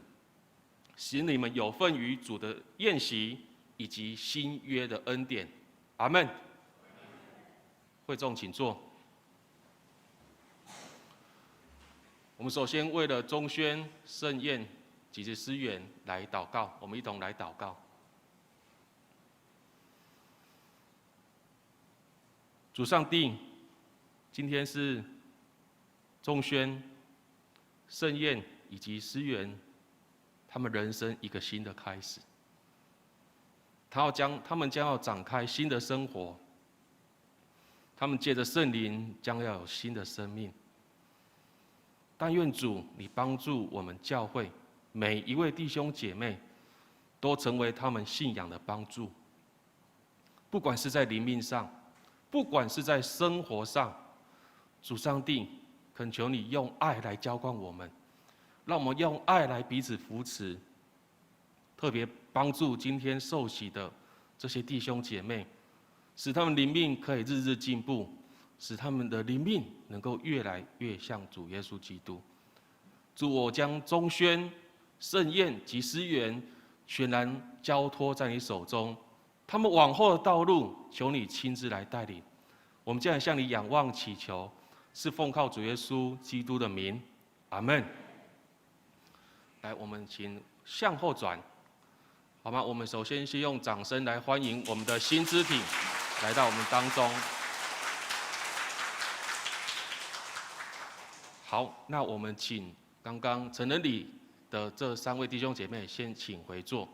使你们有份于主的宴席以及新约的恩典。阿们。会众请坐。我们首先为了中宣、盛宴及其司员来祷告，我们一同来祷告。主上帝，今天是中宣、盛宴以及司员他们人生一个新的开始。他们将要展开新的生活，他们借着圣灵将要有新的生命。但愿主你帮助我们教会每一位弟兄姐妹，都成为他们信仰的帮助。不管是在灵命上，不管是在生活上，主上帝，恳求你用爱来浇灌我们，让我们用爱来彼此扶持，特别帮助今天受洗的这些弟兄姐妹，使他们灵命可以日日进步，使他们的灵命能够越来越像主耶稣基督。主，我将中宣、盛宴及司员全然交托在你手中，他们往后的道路，求你亲自来带领。我们将来向你仰望祈求，是奉靠主耶稣基督的名，阿们。来，我们请向后转，好吗？我们首先先用掌声来欢迎我们的新肢体来到我们当中。好，那我们请刚刚成人礼的这3位弟兄姐妹先请回座。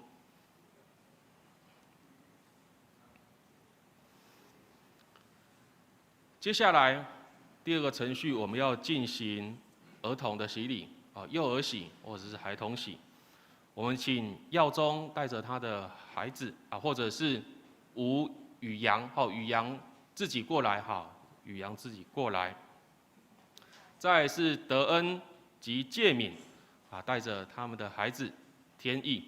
接下来第2个程序，我们要进行儿童的洗礼，幼儿洗或者是孩童洗。我们请耀宗带着他的孩子，或者是吴宇阳，宇阳自己过来，宇阳自己过来。再来是德恩及介敏，带着他们的孩子天意。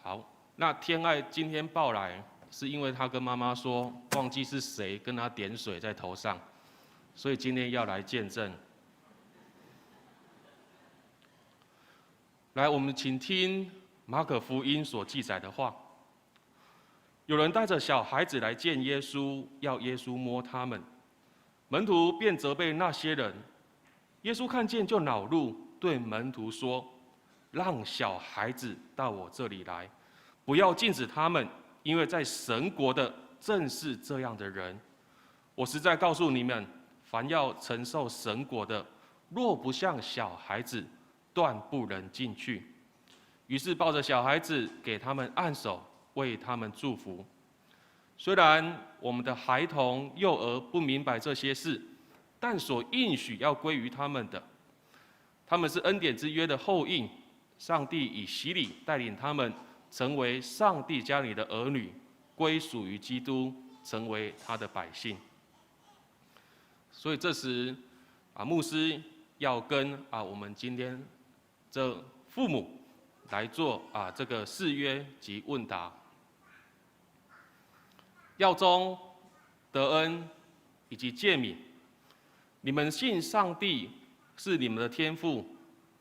好，那天爱今天报来，是因为他跟妈妈说忘记是谁跟他点水在头上，所以今天要来见证。来，我们请听马可福音所记载的话。有人带着小孩子来见耶稣，要耶稣摸他们。门徒便责备那些人。耶稣看见就恼怒，对门徒说：“让小孩子到我这里来，不要禁止他们，因为在神国的正是这样的人。我实在告诉你们，凡要承受神国的，若不像小孩子，断不能进去。”于是抱着小孩子，给他们按手，为他们祝福。虽然我们的孩童、幼儿不明白这些事，但所应许要归于他们的，他们是恩典之约的后裔。上帝以洗礼带领他们成为上帝家里的儿女，归属于基督，成为他的百姓。所以这时，牧师要跟我们今天这父母来做这个誓约及问答。耀宗、德恩以及介敏，你们信上帝是你们的天父，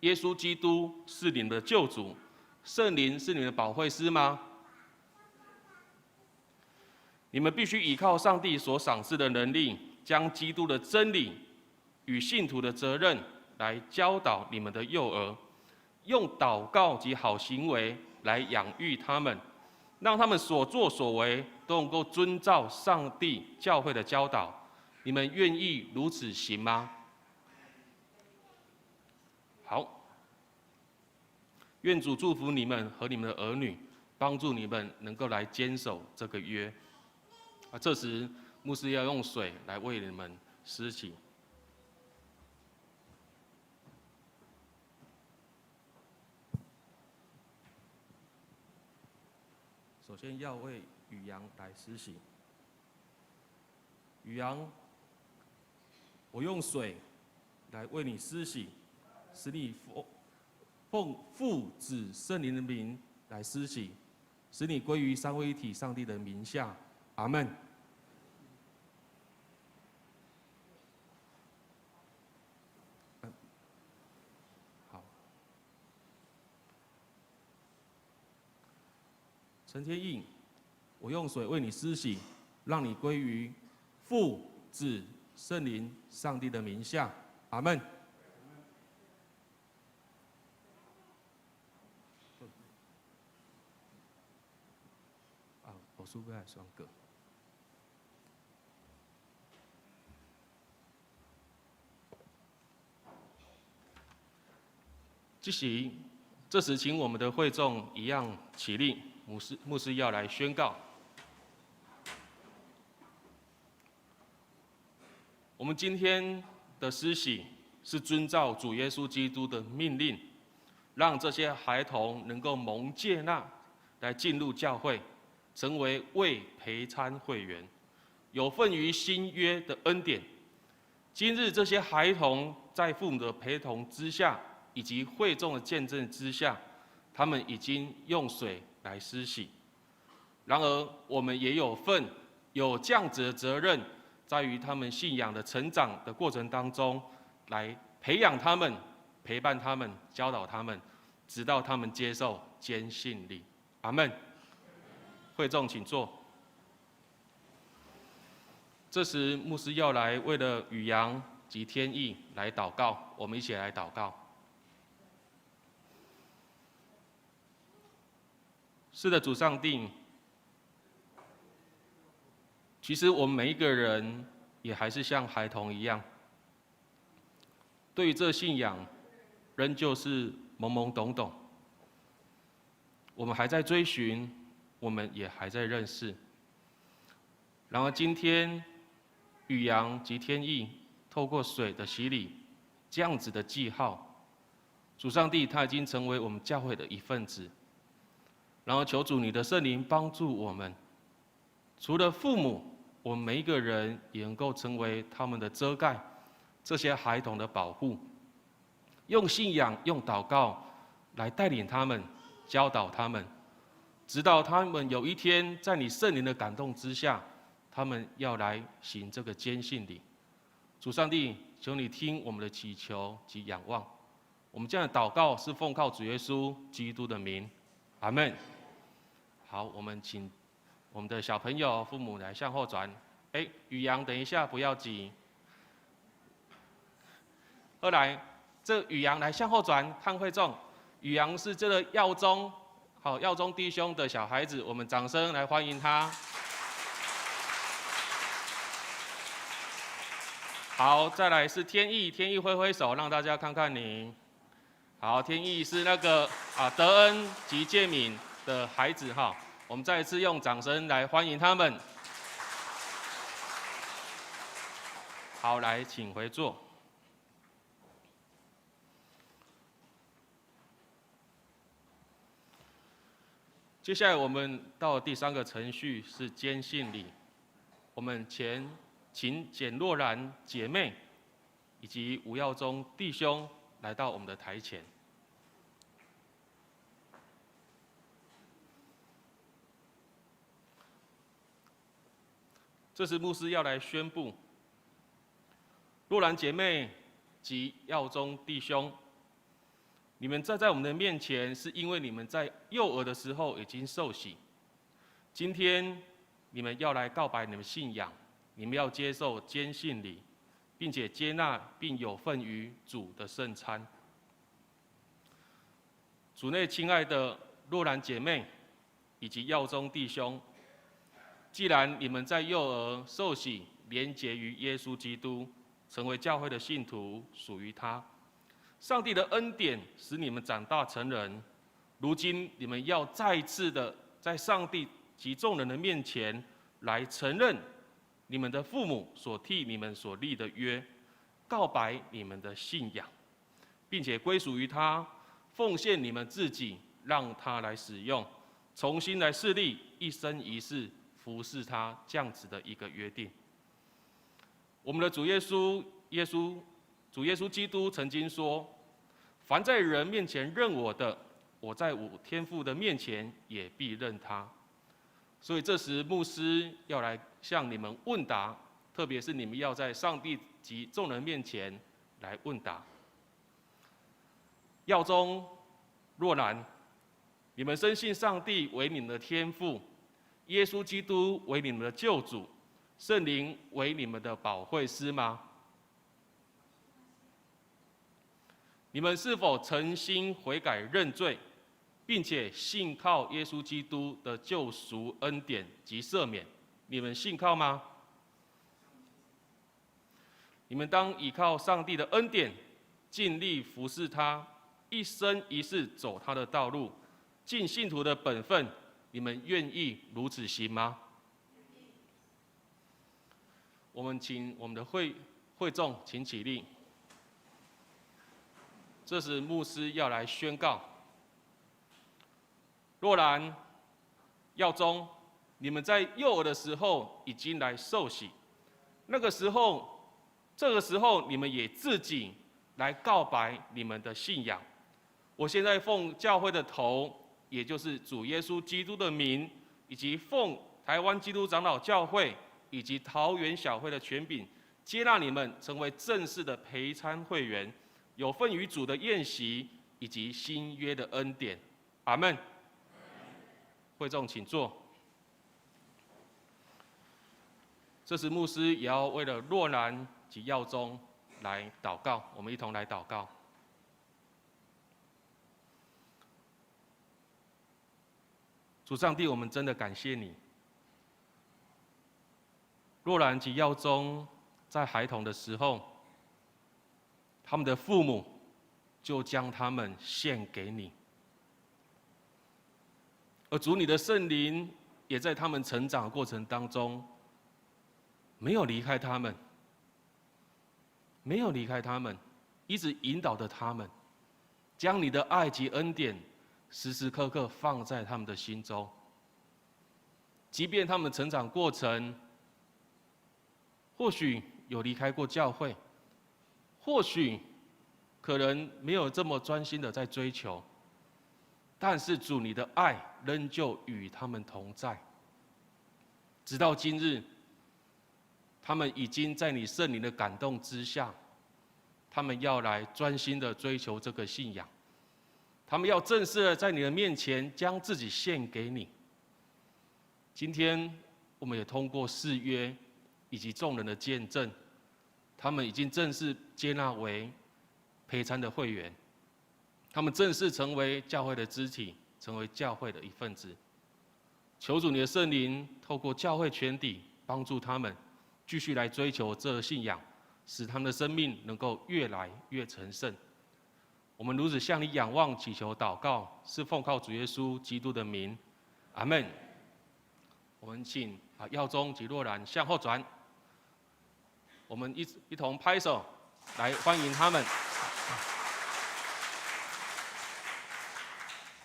耶稣基督是你们的救主，圣灵是你们的保惠师吗？你们必须依靠上帝所赏赐的能力，将基督的真理与信徒的责任来教导你们的幼儿，用祷告及好行为来养育他们，让他们所作所为都能够遵照上帝教会的教导。你们愿意如此行吗？好，愿主祝福你们和你们的儿女，帮助你们能够来坚守这个约。这时牧师要用水来为你们施洗。首先要为宇阳来施洗。宇阳，我用水来为你施洗，使你奉父子圣灵的名来施洗，使你归于三位一体上帝的名下。阿们。好，陈天印，我用水为你施洗，让你归于父、子、圣灵、上帝的名下。阿们。我书不要双个。这时，请我们的会众一样起立，牧师要来宣告。我们今天的施洗是遵照主耶稣基督的命令，让这些孩童能够蒙接纳，来进入教会，成为未陪参会员，有份于新约的恩典。今日这些孩童在父母的陪同之下，以及会众的见证之下，他们已经用水来施洗。然而，我们也有份，有这样子的责任，在于他们信仰的成长的过程当中，来培养他们、陪伴他们、教导他们，直到他们接受坚信礼。阿们。会众请坐。这时，牧师要来为了宇阳及天意来祷告，我们一起来祷告。是的，主上帝，其实我们每一个人也还是像孩童一样，对于这信仰仍旧是懵懵懂懂。我们还在追寻，我们也还在认识。然而今天，宇阳及天意透过水的洗礼，这样子的记号，主上帝他已经成为我们教会的一份子。然后求主你的圣灵帮助我们，除了父母，我们每一个人也能够成为他们的遮盖，这些孩童的保护，用信仰、用祷告来带领他们、教导他们，直到他们有一天在你圣灵的感动之下，他们要来行这个坚信礼。主上帝，求你听我们的祈求及仰望。我们这样的祷告是奉靠主耶稣基督的名，阿们。好，我们请我们的小朋友、父母来向后转。宇阳，等一下不要急。后来，这宇阳来向后转，看会众。宇阳是这个耀中，耀中弟兄的小孩子，我们掌声来欢迎他。好，再来是天意，天意挥挥手，让大家看看你。好，天意是那个德恩及建敏的孩子哈，我们再一次用掌声来欢迎他们。好，来，请回座。接下来我们到第3个程序是坚信礼，我们请简若兰姐妹以及吴耀中弟兄来到我们的台前。这时牧师要来宣布，若兰姐妹及耀中弟兄，你们站在我们的面前，是因为你们在幼儿的时候已经受洗。今天你们要来告白你们信仰，你们要接受坚信礼，并且接纳并有份于主的圣餐。主内亲爱的若兰姐妹以及耀中弟兄，既然你们在幼儿受洗，连结于耶稣基督，成为教会的信徒，属于他。上帝的恩典使你们长大成人，如今你们要再一次的在上帝及众人的面前来承认你们的父母所替你们所立的约，告白你们的信仰，并且归属于他，奉献你们自己，让他来使用，重新来设立一生一世服侍他这样子的一个约定。我们的主耶稣基督曾经说：凡在人面前认我的，我在我天父的面前也必认他。所以这时牧师要来向你们问答，特别是你们要在上帝及众人面前来问答。耀宗、若兰，你们深信上帝为你们的天父，耶稣基督为你们的救主，圣灵为你们的保惠师吗？你们是否诚心悔改认罪，并且信靠耶稣基督的救赎恩典及赦免？你们信靠吗？你们当倚靠上帝的恩典，尽力服侍他，一生一世走他的道路，尽信徒的本分。你们愿意如此行吗？我们请我们的会众请起立。这时牧师要来宣告：若然、耀宗，你们在幼儿的时候已经来受洗，这个时候你们也自己来告白你们的信仰。我现在奉教会的头，也就是主耶稣基督的名，以及奉台湾基督长老教会以及桃园小会的权柄，接纳你们成为正式的陪参会员，有份于主的宴席以及新约的恩典。阿们。会众请坐。这时牧师也要为了若兰及耀宗来祷告，我们一同来祷告。主上帝，我们真的感谢你。若兰及耀宗在孩童的时候，他们的父母就将他们献给你，而主你的圣灵也在他们成长的过程当中，没有离开他们，一直引导着他们，将你的爱及恩典时时刻刻放在他们的心中。即便他们成长过程或许有离开过教会，或许可能没有这么专心的在追求，但是主你的爱仍旧与他们同在。直到今日，他们已经在你圣灵的感动之下，他们要来专心的追求这个信仰，他们要正式的在你的面前将自己献给你。今天我们也通过誓约以及众人的见证，他们已经正式接纳为陪参的会员，他们正式成为教会的肢体，成为教会的一份子。求主你的圣灵透过教会全体帮助他们继续来追求这个信仰，使他们的生命能够越来越成圣。我们如此向你仰望祈求祷告，是奉靠主耶稣基督的名，阿们。我们请耀宗及若兰向后转，我们一同拍手来欢迎他们。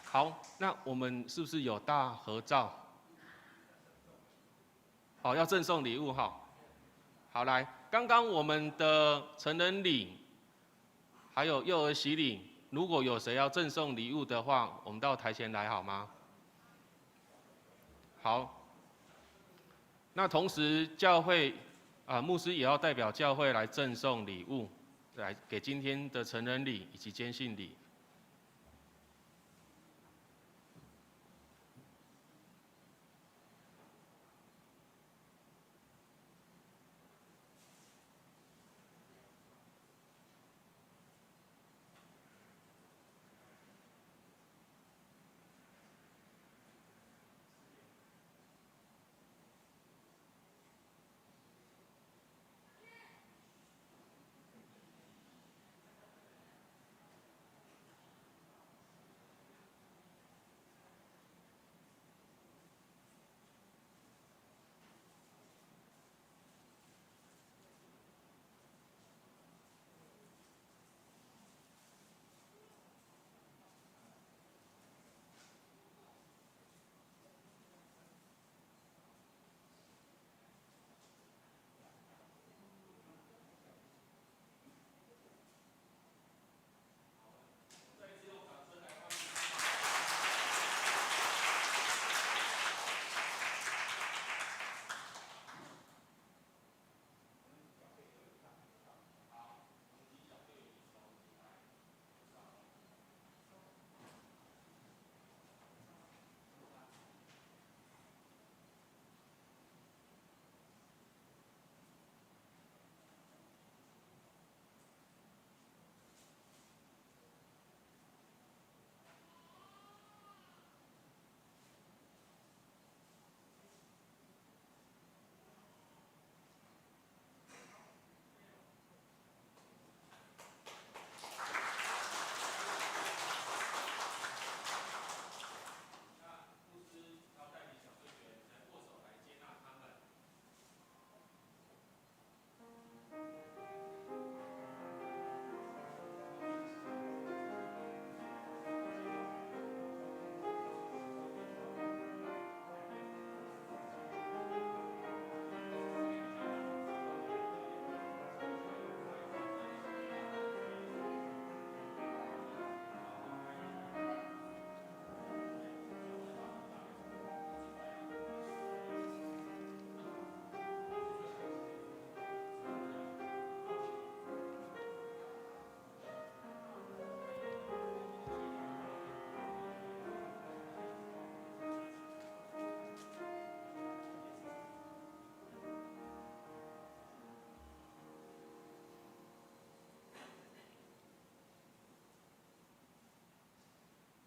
好，那我们是不是有大合照？好，要赠送礼物哈。好，来，刚刚我们的成人礼还有幼儿洗礼，如果有谁要赠送礼物的话，我们到台前来好吗？好。那同时，教会牧师也要代表教会来赠送礼物，来给今天的成人礼以及坚信礼。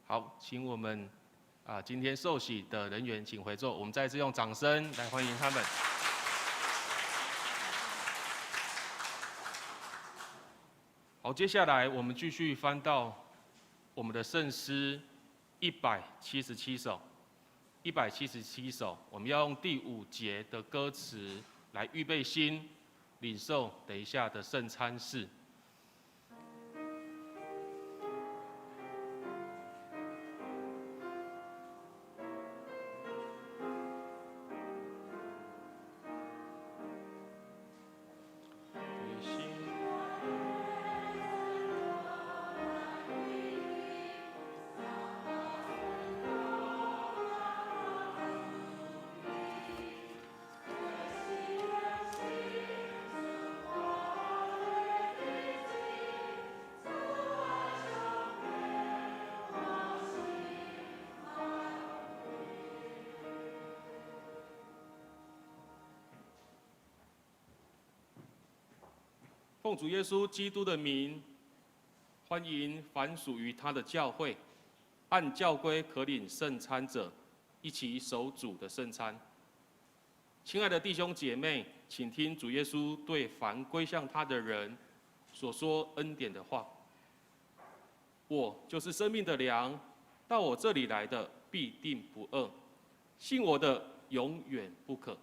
好，请我们今天受洗的人员请回座，我们再次用掌声来欢迎他们。好，接下来我们继续翻到我们的圣诗177首。177首，我们要用第5节的歌词来预备心，领受等一下的圣餐事。奉主耶稣基督的名，欢迎凡属于他的教会，按教规可领圣餐者，一起守主的圣餐。亲爱的弟兄姐妹，请听主耶稣对凡归向他的人所说恩典的话：我就是生命的粮，到我这里来的必定不饿，信我的永远不渴。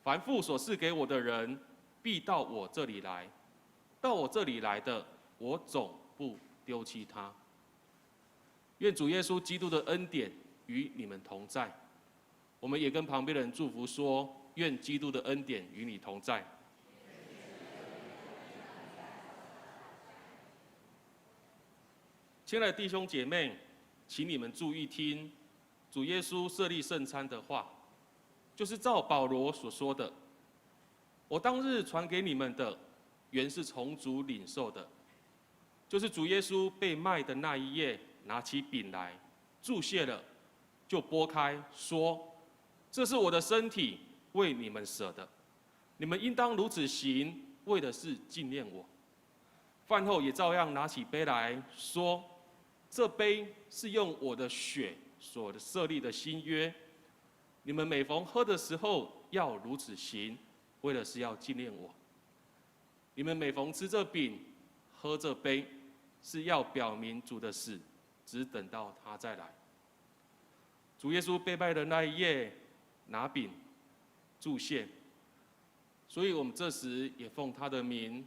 凡父所赐给我的人，必到我这里来。到我这里来的，我总不丢弃他。愿主耶稣基督的恩典与你们同在。我们也跟旁边的人祝福说：愿基督的恩典与你同在。亲爱的弟兄姐妹，请你们注意听，主耶稣设立圣餐的话，就是照保罗所说的：我当日传给你们的，原是从主领受的，就是主耶稣被卖的那一夜，拿起饼来，祝谢了，就拨开，说：这是我的身体，为你们舍的，你们应当如此行，为的是纪念我。饭后也照样拿起杯来说：这杯是用我的血所设立的新约，你们每逢喝的时候要如此行，为的是要纪念我。你们每逢吃这饼、喝这杯，是要表明主的死，只等到他再来。主耶稣被卖的那一夜，拿饼祝谢，所以我们这时也奉他的名，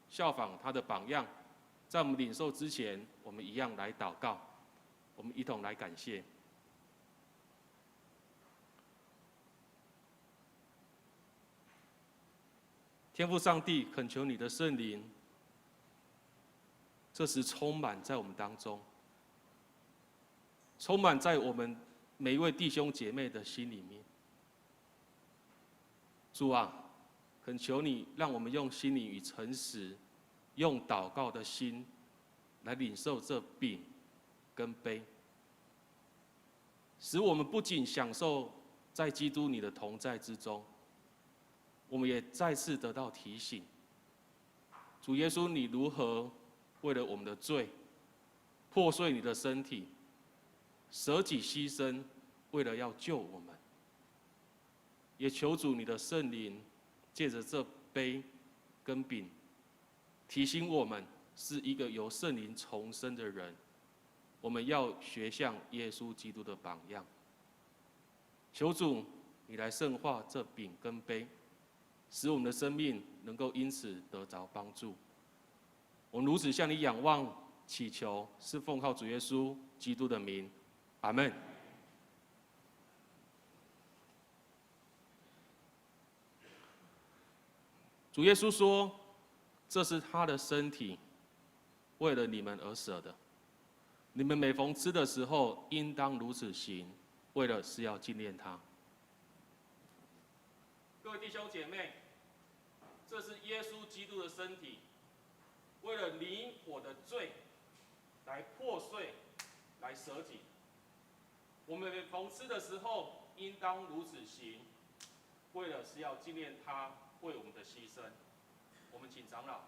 效仿他的榜样，在我们领受之前，我们一样来祷告，我们一同来感谢。天父上帝，恳求你的圣灵，这时充满在我们当中，充满在我们每一位弟兄姐妹的心里面。主啊，恳求你让我们用心灵与诚实，用祷告的心来领受这饼跟杯，使我们不仅享受在基督你的同在之中，我们也再次得到提醒，主耶稣，你如何为了我们的罪，破碎你的身体，舍己牺牲，为了要救我们。也求主你的圣灵，借着这杯跟饼，提醒我们是一个由圣灵重生的人，我们要学像耶稣基督的榜样。求主你来圣化这饼跟杯，使我们的生命能够因此得着帮助。我们如此向你仰望、祈求，是奉靠主耶稣基督的名，阿们。主耶稣说：“这是他的身体，为了你们而舍的。你们每逢吃的时候，应当如此行，为了是要纪念他。”各位弟兄姐妹，这是耶稣基督的身体，为了你我的罪，来破碎，来舍己。我们每逢吃的时候，应当如此行，为了是要纪念他为我们的牺牲。我们请长老。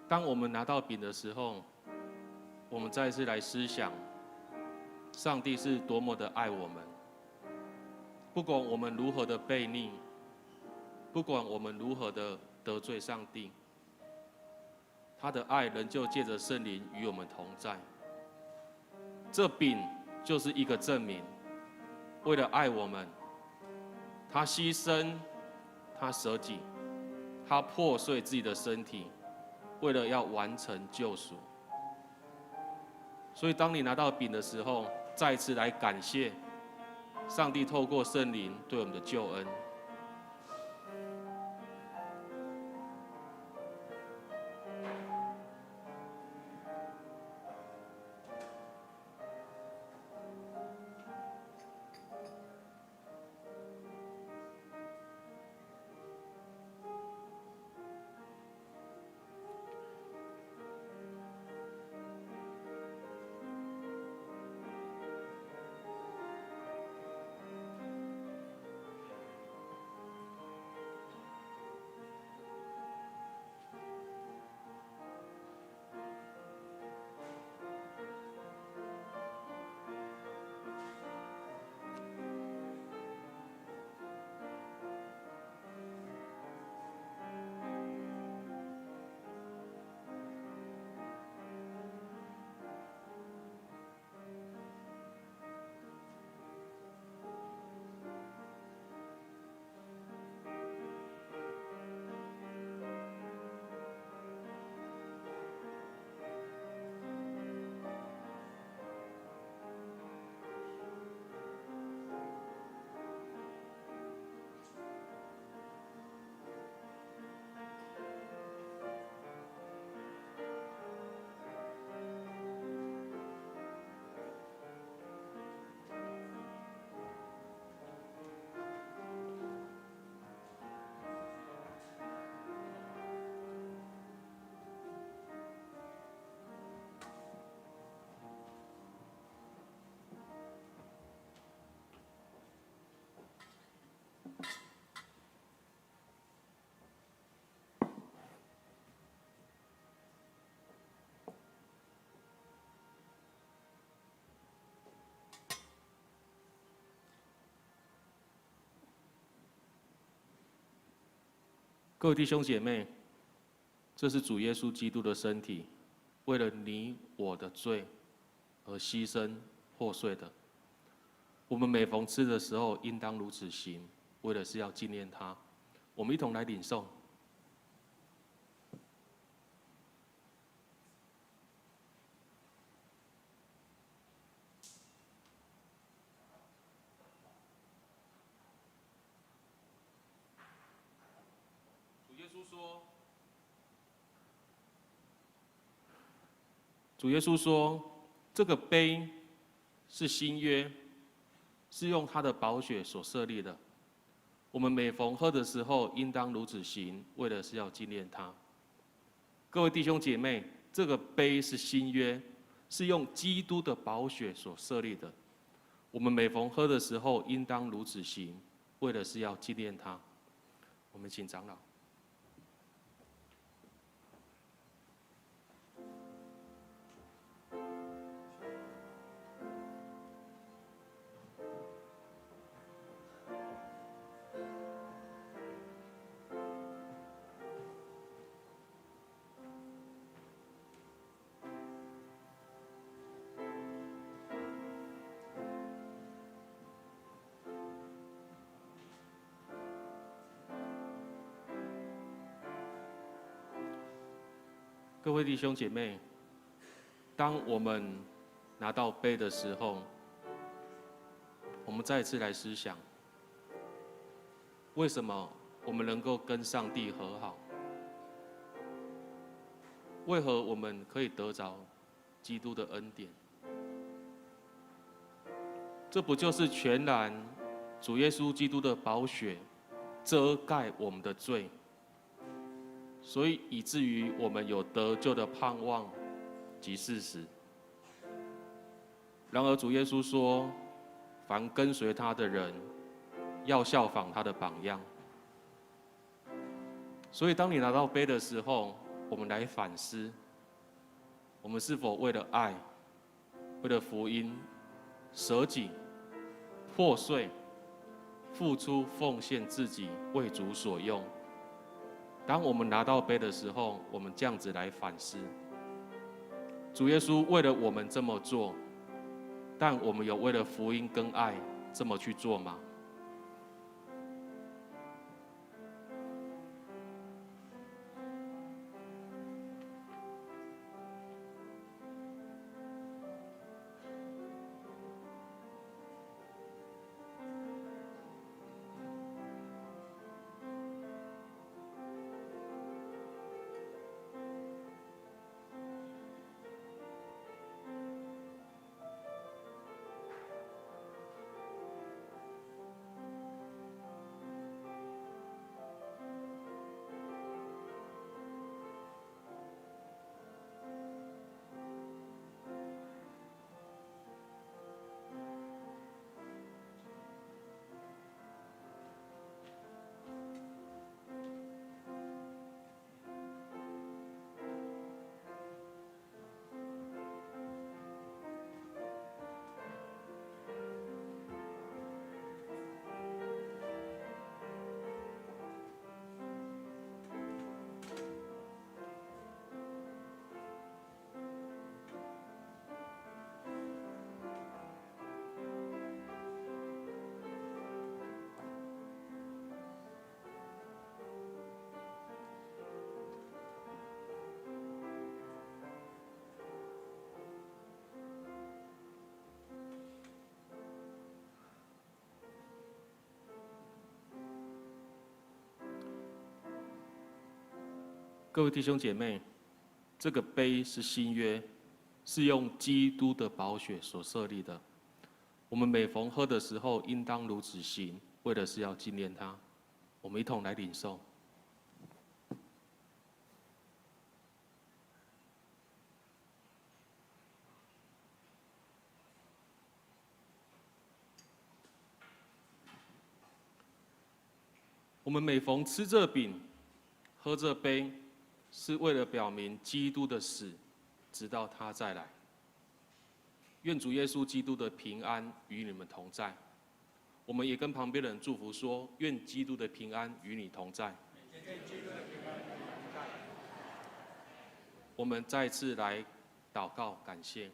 当我们拿到饼的时候，我们再次来思想，上帝是多么的爱我们。不管我们如何的悖逆，不管我们如何的得罪上帝，他的爱仍旧借着圣灵与我们同在。这饼就是一个证明，为了爱我们，他牺牲，他舍己，他破碎自己的身体，为了要完成救赎。所以，当你拿到饼的时候，再次来感谢上帝透过圣灵对我们的救恩。各位弟兄姐妹，这是主耶稣基督的身体，为了你我的罪而牺牲破碎的。我们每逢吃的时候，应当如此行，为的是要纪念他。我们一同来领受。主耶稣说，这个杯是新约，是用他的宝血所设立的。我们每逢喝的时候，应当如此行，为的是要纪念他。各位弟兄姐妹，这个杯是新约，是用基督的宝血所设立的。我们每逢喝的时候，应当如此行，为的是要纪念他。我们请长老。各位弟兄姐妹，当我们拿到杯的时候，我们再一次来思想，为什么我们能够跟上帝和好？为何我们可以得着基督的恩典？这不就是全然主耶稣基督的宝血遮盖我们的罪？所以以至于我们有得救的盼望及事实。然而主耶稣说，凡跟随他的人，要效仿他的榜样。所以当你拿到杯的时候，我们来反思，我们是否为了爱，为了福音，舍己、破碎、付出、奉献自己，为主所用。当我们拿到杯的时候，我们这样子来反思：主耶稣为了我们这么做，但我们有为了福音跟爱这么去做吗？各位弟兄姐妹，这个杯是新约，是用基督的宝血所设立的。我们每逢喝的时候，应当如此行，为的是要纪念他。我们一同来领受。我们每逢吃这饼、喝这杯，是为了表明基督的死，直到他再来。愿主耶稣基督的平安与你们同在。我们也跟旁边的人祝福说：愿基督的平安与你同在。我们再次来祷告感谢。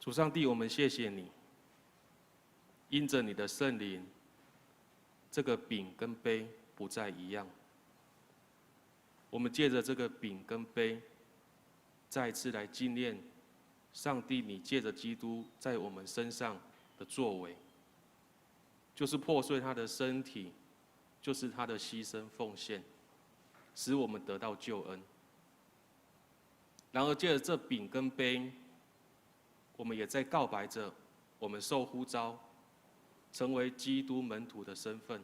主上帝，我们谢谢你，因着你的圣灵，这个饼跟杯不再一样。我们借着这个饼跟杯，再一次来纪念上帝，你借着基督在我们身上的作为，就是破碎他的身体，就是他的牺牲奉献，使我们得到救恩。然而借着这饼跟杯，我们也在告白着我们受呼召成为基督门徒的身份。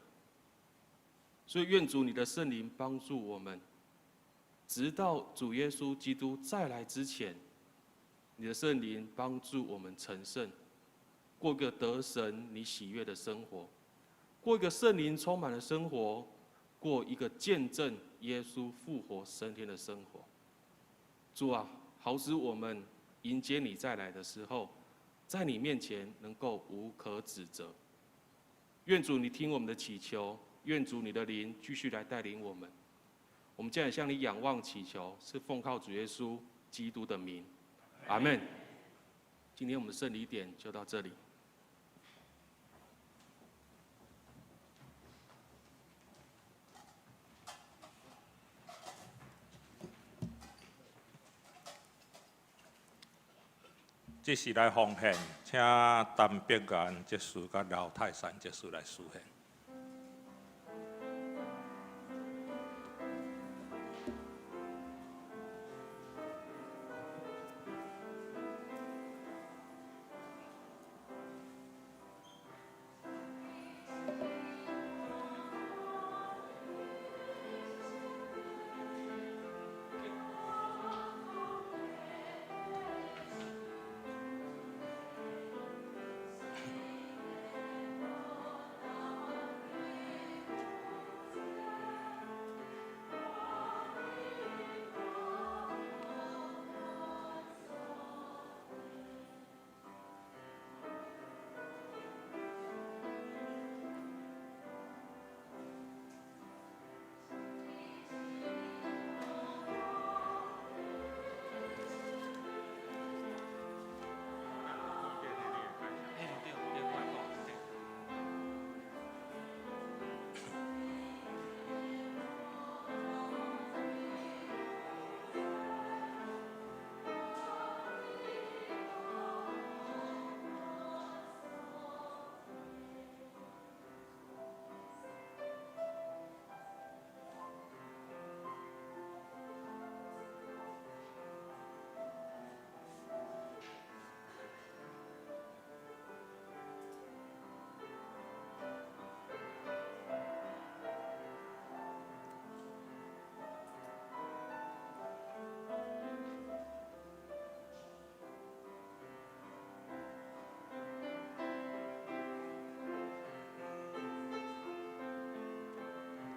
所以愿主你的圣灵帮助我们，直到主耶稣基督再来之前，你的圣灵帮助我们成圣，过一个得神你喜悦的生活，过一个圣灵充满的生活，过一个见证耶稣复活升天的生活。主啊，好使我们迎接你再来的时候，在你面前能够无可指责。愿主你听我们的祈求，愿主你的灵继续来带领我们。我们这样向你仰望祈求，是奉靠主耶稣基督的名，阿们。今天我们的圣礼点就到这里。这是来奉献，请陈碧岩结束甲廖泰山结束来施献。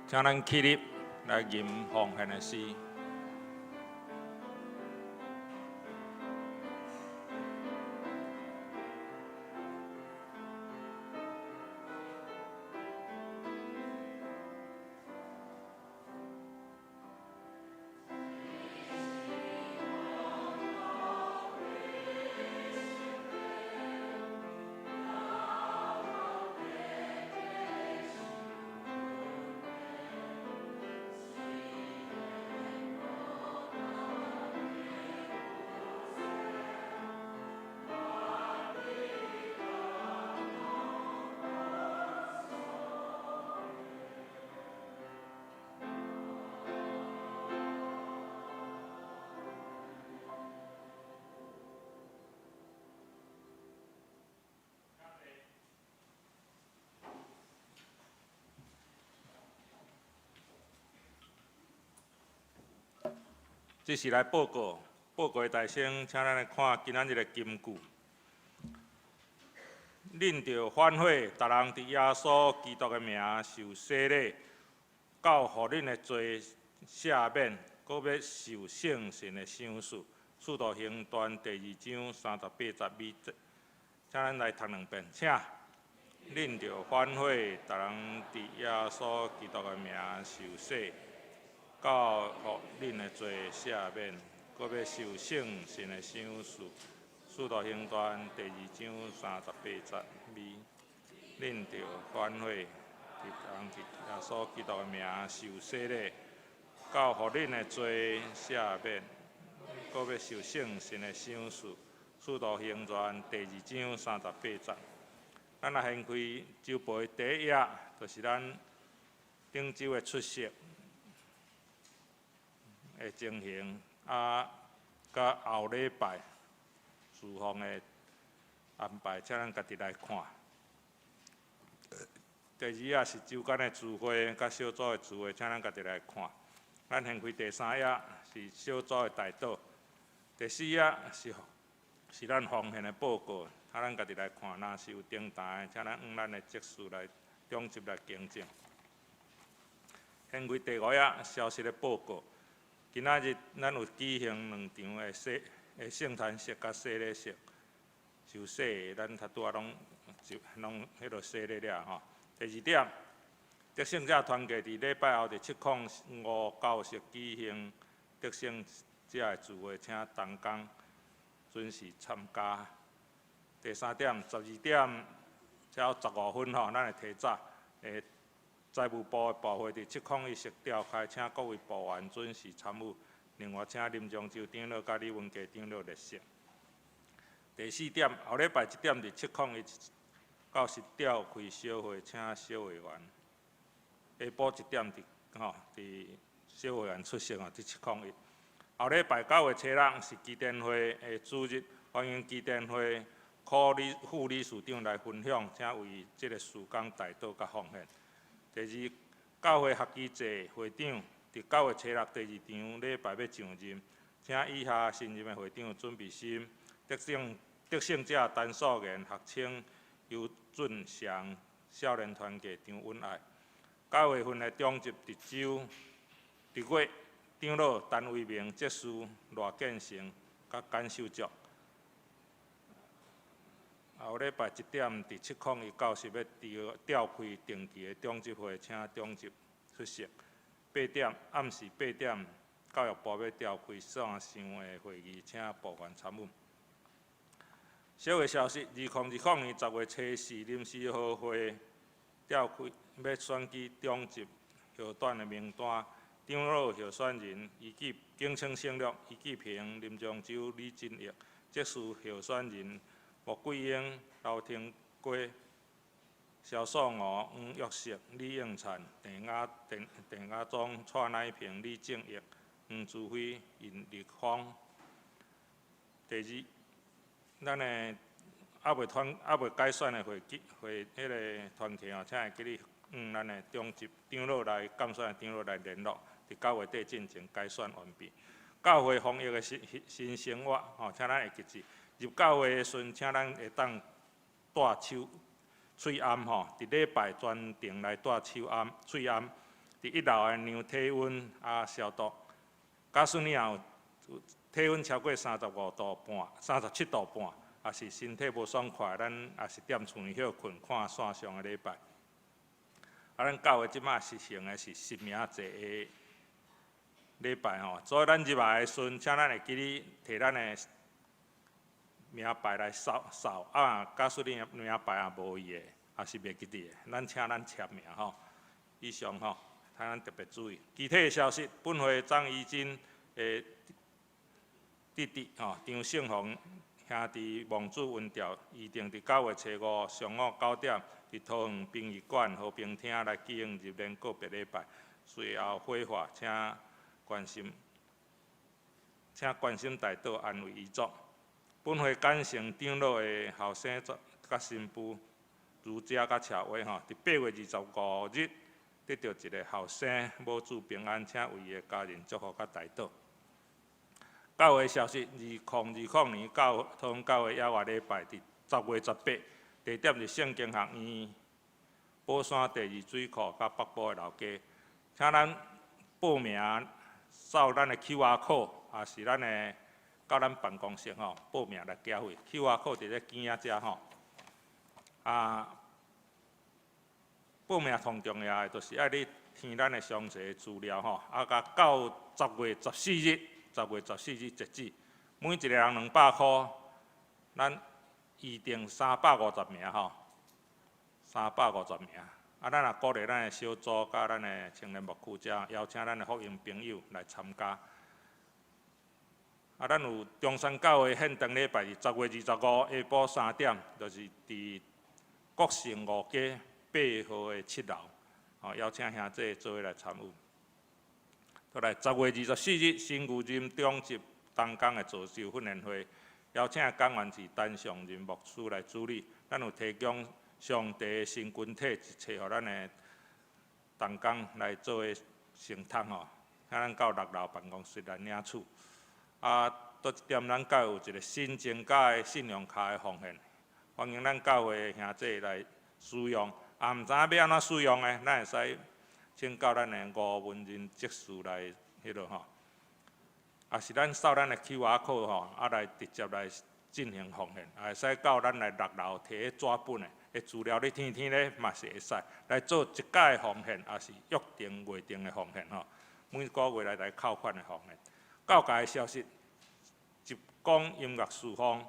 请咱起立来吟奉献的诗。这是来报告的大声，请咱来看今仔日的金句。恁着反悔，逐人伫耶稣基督的名受洗礼，到互恁的罪赦免，搁要受圣神的赏赐。使徒行传第2章38节，请咱来读2遍，请。恁着反悔，逐人伫耶稣基督的名受洗。到互恁的罪赦免，搁要受圣神的赏赐。使徒行传第2章38节，恁着反悔，伫耶稣基督的名受洗礼，到互恁的罪赦免，搁要受圣神的赏赐。使徒行传第2章38节。咱来掀开周报的第一页，就是咱顶周的出席的情形，甲后礼拜侍奉的安排，请咱家己来看。第二页是周间的聚会，甲小组的聚会，请咱家己来看。咱掀开第3页是小组的代祷，第4页是咱奉献的报告，咱家己来看。若是有订单的，请咱用咱的积事来中集来更正。掀开第5页消息的报告。今仔日咱有举行2场的圣餐式甲洗礼式，受洗咱拄拄拢迄落洗礼了吼。第2点，得胜者团结伫礼拜后伫7:05教室举行得胜者的聚会，请同工准时参加。第3点，12点才15分吼，咱会提早财务部的部会伫7:01室召开，请各位部员准时参与。另外，请林漳州长老甲李文佳长老列席。第4点，后礼拜1点伫7:01教室召开小会，请小会员。下晡1点伫小会员出席伫7:01。后礼拜9月初6是基甸会的主日，欢迎基甸会副理事长来分享，请为这个事工代祷甲奉献。第2，教会学期制会长伫9月初6第2场礼拜要上任，请以下新任的会长准备心。得胜者陈素妍、学青尤俊祥、少年团结张允爱。9月份的中集伫月长老陈维明、执事罗建成甲简秀竹。后礼拜1点伫7:01教室要召开定期的中集会，请中集出席。8点暗时8点，教育部要召开线上的会议，请部员参与。小会消息：2020年10月初4临时好会召开，要选举中集校短的名单。长老候选人景清省略余继平、林漳州李振义；执事候选人莫桂英、刘廷贵、萧素娥、黄玉石、李应灿、郑雅忠、蔡乃平、李正义、黄志辉、尹立芳。第2，咱的还未改选的迄个团体请会记哩咱的中集长老来监选的长老来联络，伫9月底进行改选完毕。教会防疫的新生活请咱会记住。入教会的时阵，请咱会当戴喙罨伫礼拜专程来戴喙罨。伫伫1楼的量体温消毒。假使你有体温超过35度半、37度半，也是身体无爽快，咱也是踮厝内休困，看线上的礼拜。咱教会即马实行的是实名制的礼拜吼，所以咱入来的时阵，请咱会记哩摕咱的名牌来扫。假使你名牌也无伊的，也是袂记得的，咱请咱签名吼。以上吼，咱特别注意。具体的消息，本会张怡金的弟弟吼张胜宏兄弟望子温调，预定伫9月初5上午9点，伫桃园殡仪馆和平厅来举行入殓告别礼拜。随后火化，请关心大道安慰遗族。本会感谢长老的后生甲新妇如家甲巧慧吼，伫8月25日得到一个后生母子平安，请为伊的家人祝福甲代祷。教会消息，2020年桃园教会野外礼拜伫10月18，地点伫圣经学院宝山第2水库甲北部的老街，请咱报名扫咱的 QR code， 也是咱的到咱办公室吼报名来缴费。QR code 伫咧镜仔遮吼。报名上重要的就是爱你填咱的详细资料吼，甲到10月14日截止，每一个人200块，咱预定350名吼，350名。咱也鼓励咱的小组甲咱的青年牧区者，邀请咱的福音朋友来参加。咱有中山教会献堂礼拜是10月25下晡3点，就是伫国盛5街8號的7樓，邀請兄弟做伙來參與。再來10月24日新牛任中級東港的造就訓練會，邀請港灣市單上任牧師來主理。咱有提供上帝的新群體一切，予咱的東港來做伙承托吼，請咱到6樓辦公室來領取。多一點，咱教會有一個新增加的信用卡的奉獻，歡迎咱教會的兄弟來使用。毋知影要安怎使用的，咱会使請教咱的吳文仁執事來迄落吼，也是咱掃咱的 QR code 吼，來直接來進行奉獻，也會使到咱來6樓摕紙本的資料，你天咧嘛是會使來做一屆的奉獻，也是約定月定的奉獻吼，每個月來扣款的奉獻。教界的消息，集光音樂事奉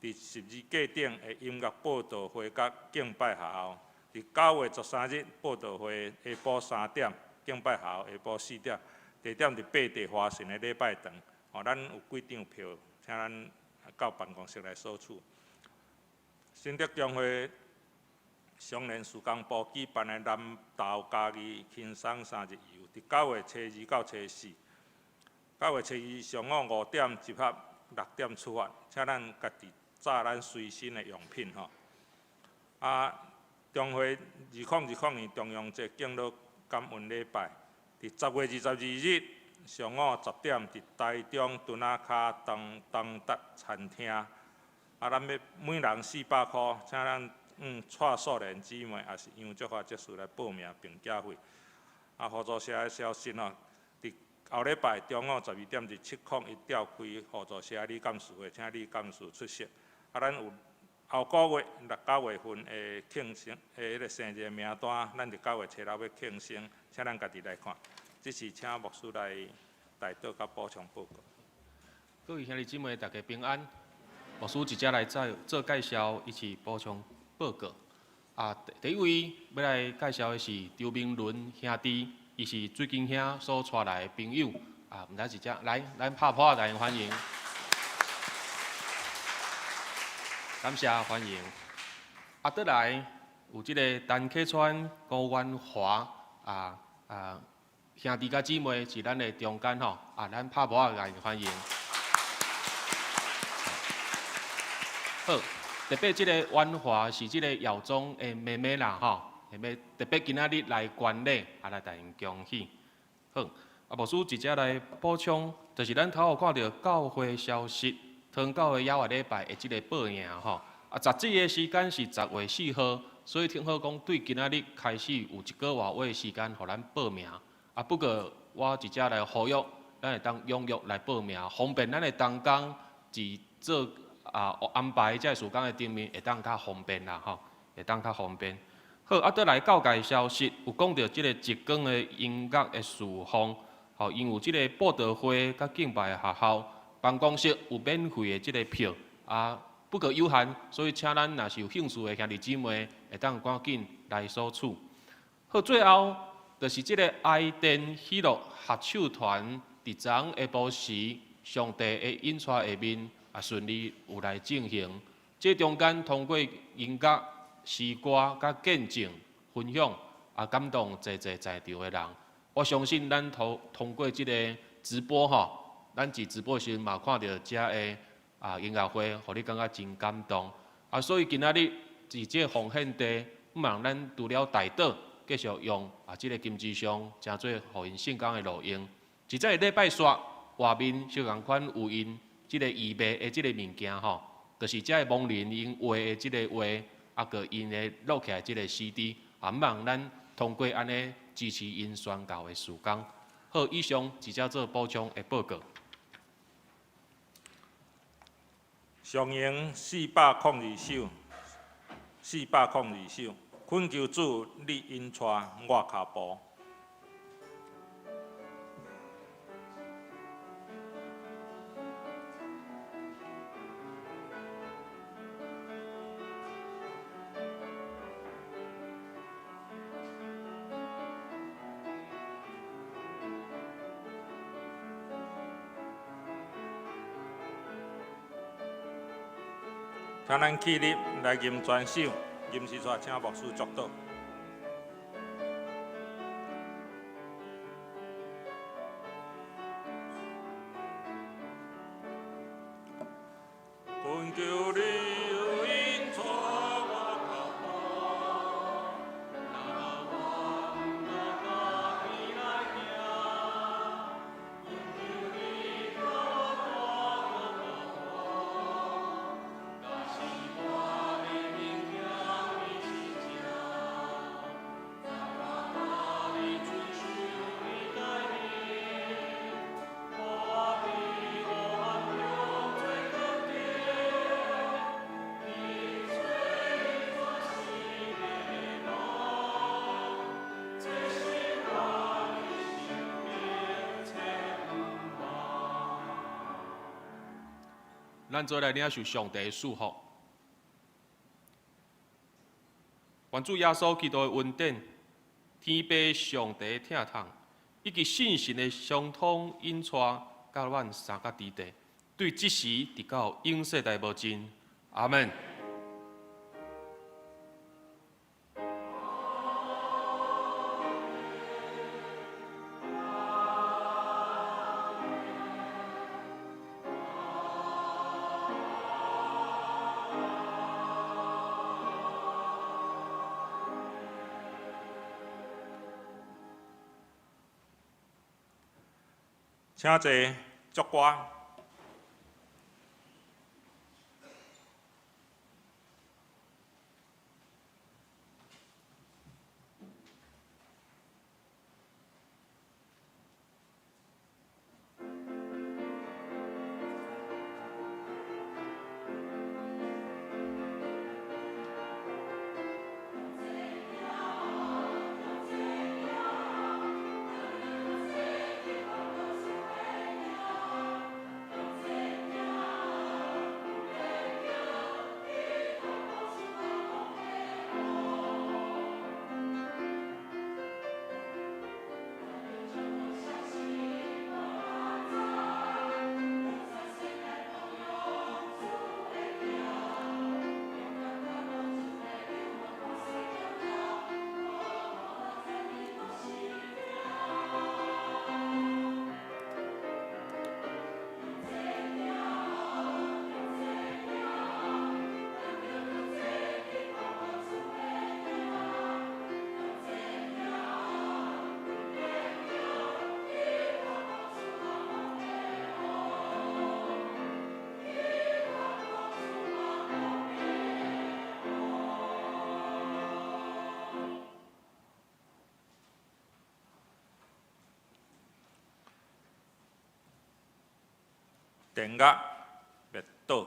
伫12價頂的音樂報道會甲敬拜下後，伫9月13日報道會下晡3點，敬拜下後下晡4點，地點伫8地華神的禮拜堂。咱有幾張票，請咱到辦公室來索取。新竹教會常年事工部舉辦的南投嘉義輕鬆3日遊，伫9月初2到初4。9月初2上午5點集合，6點出發，請咱家己載咱隨身的用品吼。中會2020年中央節敬老感恩禮拜，伫10月22日上午10點，伫台中墩仔卡東達餐廳。咱要每人400塊，請咱蔡素蓮姊妹也是楊竹華執事來報名並繳費。合作社的消息吼。後禮拜中午12點至701召開合作社理監事會，請理監事出席。咱有後個月9月份的慶生迄個生日名單，咱伫9月初6要慶生，請咱家己來看。這是請牧師來代禱甲補充報告。各位兄弟姊妹，大家平安。牧師直接來做介紹，一起補充報告。第一位要來介紹的是周明倫兄弟。伊是最近遐所帶來的朋友，毋知直接來，咱拍拍大家歡迎，感謝歡迎。倒來有即個陳啟川、高元華兄弟甲姊妹是咱的中間吼，咱拍拍大家歡迎。好，特別即個元華是即個耀宗的妹妹啦吼。特別今仔日來觀禮，來大家恭喜。好，牧師直接來補充，就是咱頭有看到教會消息，桃園教會野外禮拜的即個報名吼。實際的時間是10月4號，所以聽好講對今仔日開始有1個月的時間，互咱報名。啊，不过我直接来呼吁，咱会当踊跃来报名，方便咱的同工伫做安排这时间的顶面会当较方便啦吼，会当较方便。好，啊，倒来教界消息，有讲到即个一光的音乐的事项，吼，因有即个报道会甲敬拜的学校办公室有免费的即个票，啊，不过有限，所以请咱若是有兴趣的兄弟姊妹，会当赶紧来索取。好，最后就是即个爱电喜乐合唱团伫昨下晡时，上帝的引带下面顺利有来进行。这中间通过音乐、诗歌、甲见证分享，感动在场的人。我相信咱通过即个直播吼，咱伫直播时嘛看到遮的音乐会，互你感觉真感动。所以今仔日伫即个奉献地，毋茫咱除了大岛，继续用即个金枝上，诚做互因圣工的路用。实在礼拜煞外面小共款有因即个预备的即个物件吼，就是遮个亡灵因画的即个画，个因的录起来即个 CD，毋茫咱通过安尼支持因宣教的事工。好，以上是遮做补充的报告。上营402首，402首，恳求主你引带我脚步。请咱起立来吟全首，吟时煞请牧师祝祷。恳求你引带我脚步，让我甲你来行。恳求你带咱做来领受上帝的祝福。愿主耶稣基督的恩典、天父上帝的疼痛，以及信神的相通引带，甲阮三甲之地，对即时直到永世代无尽。阿门。请坐，祝歌。电压灭倒。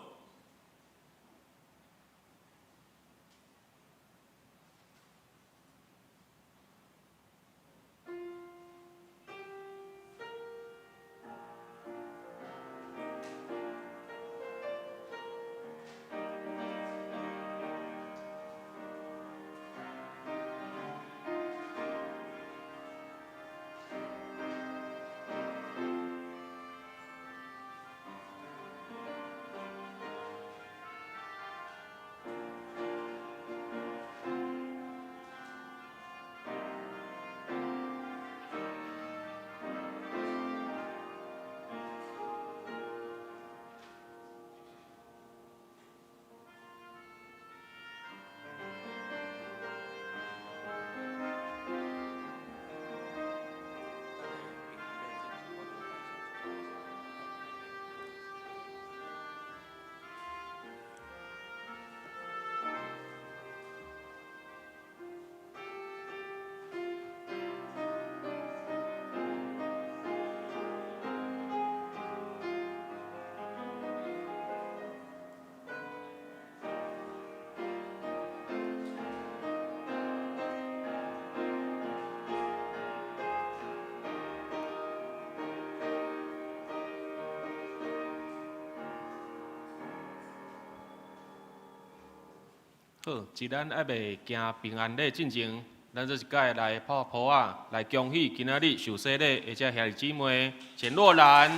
好，既然还未行平安礼进前，咱这一届来泡泡啊，来恭喜今仔日受洗礼的这兄弟姊妹简若兰、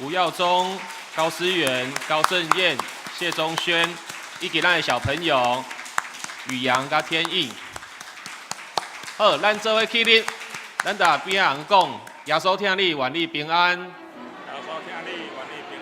吴耀宗、高思源、高正燕、谢宗轩，以及咱的小朋友宇阳甲天印。好，咱做伙起立，咱大边人讲，耶稣听你，愿你平安。耶稣听你，愿你平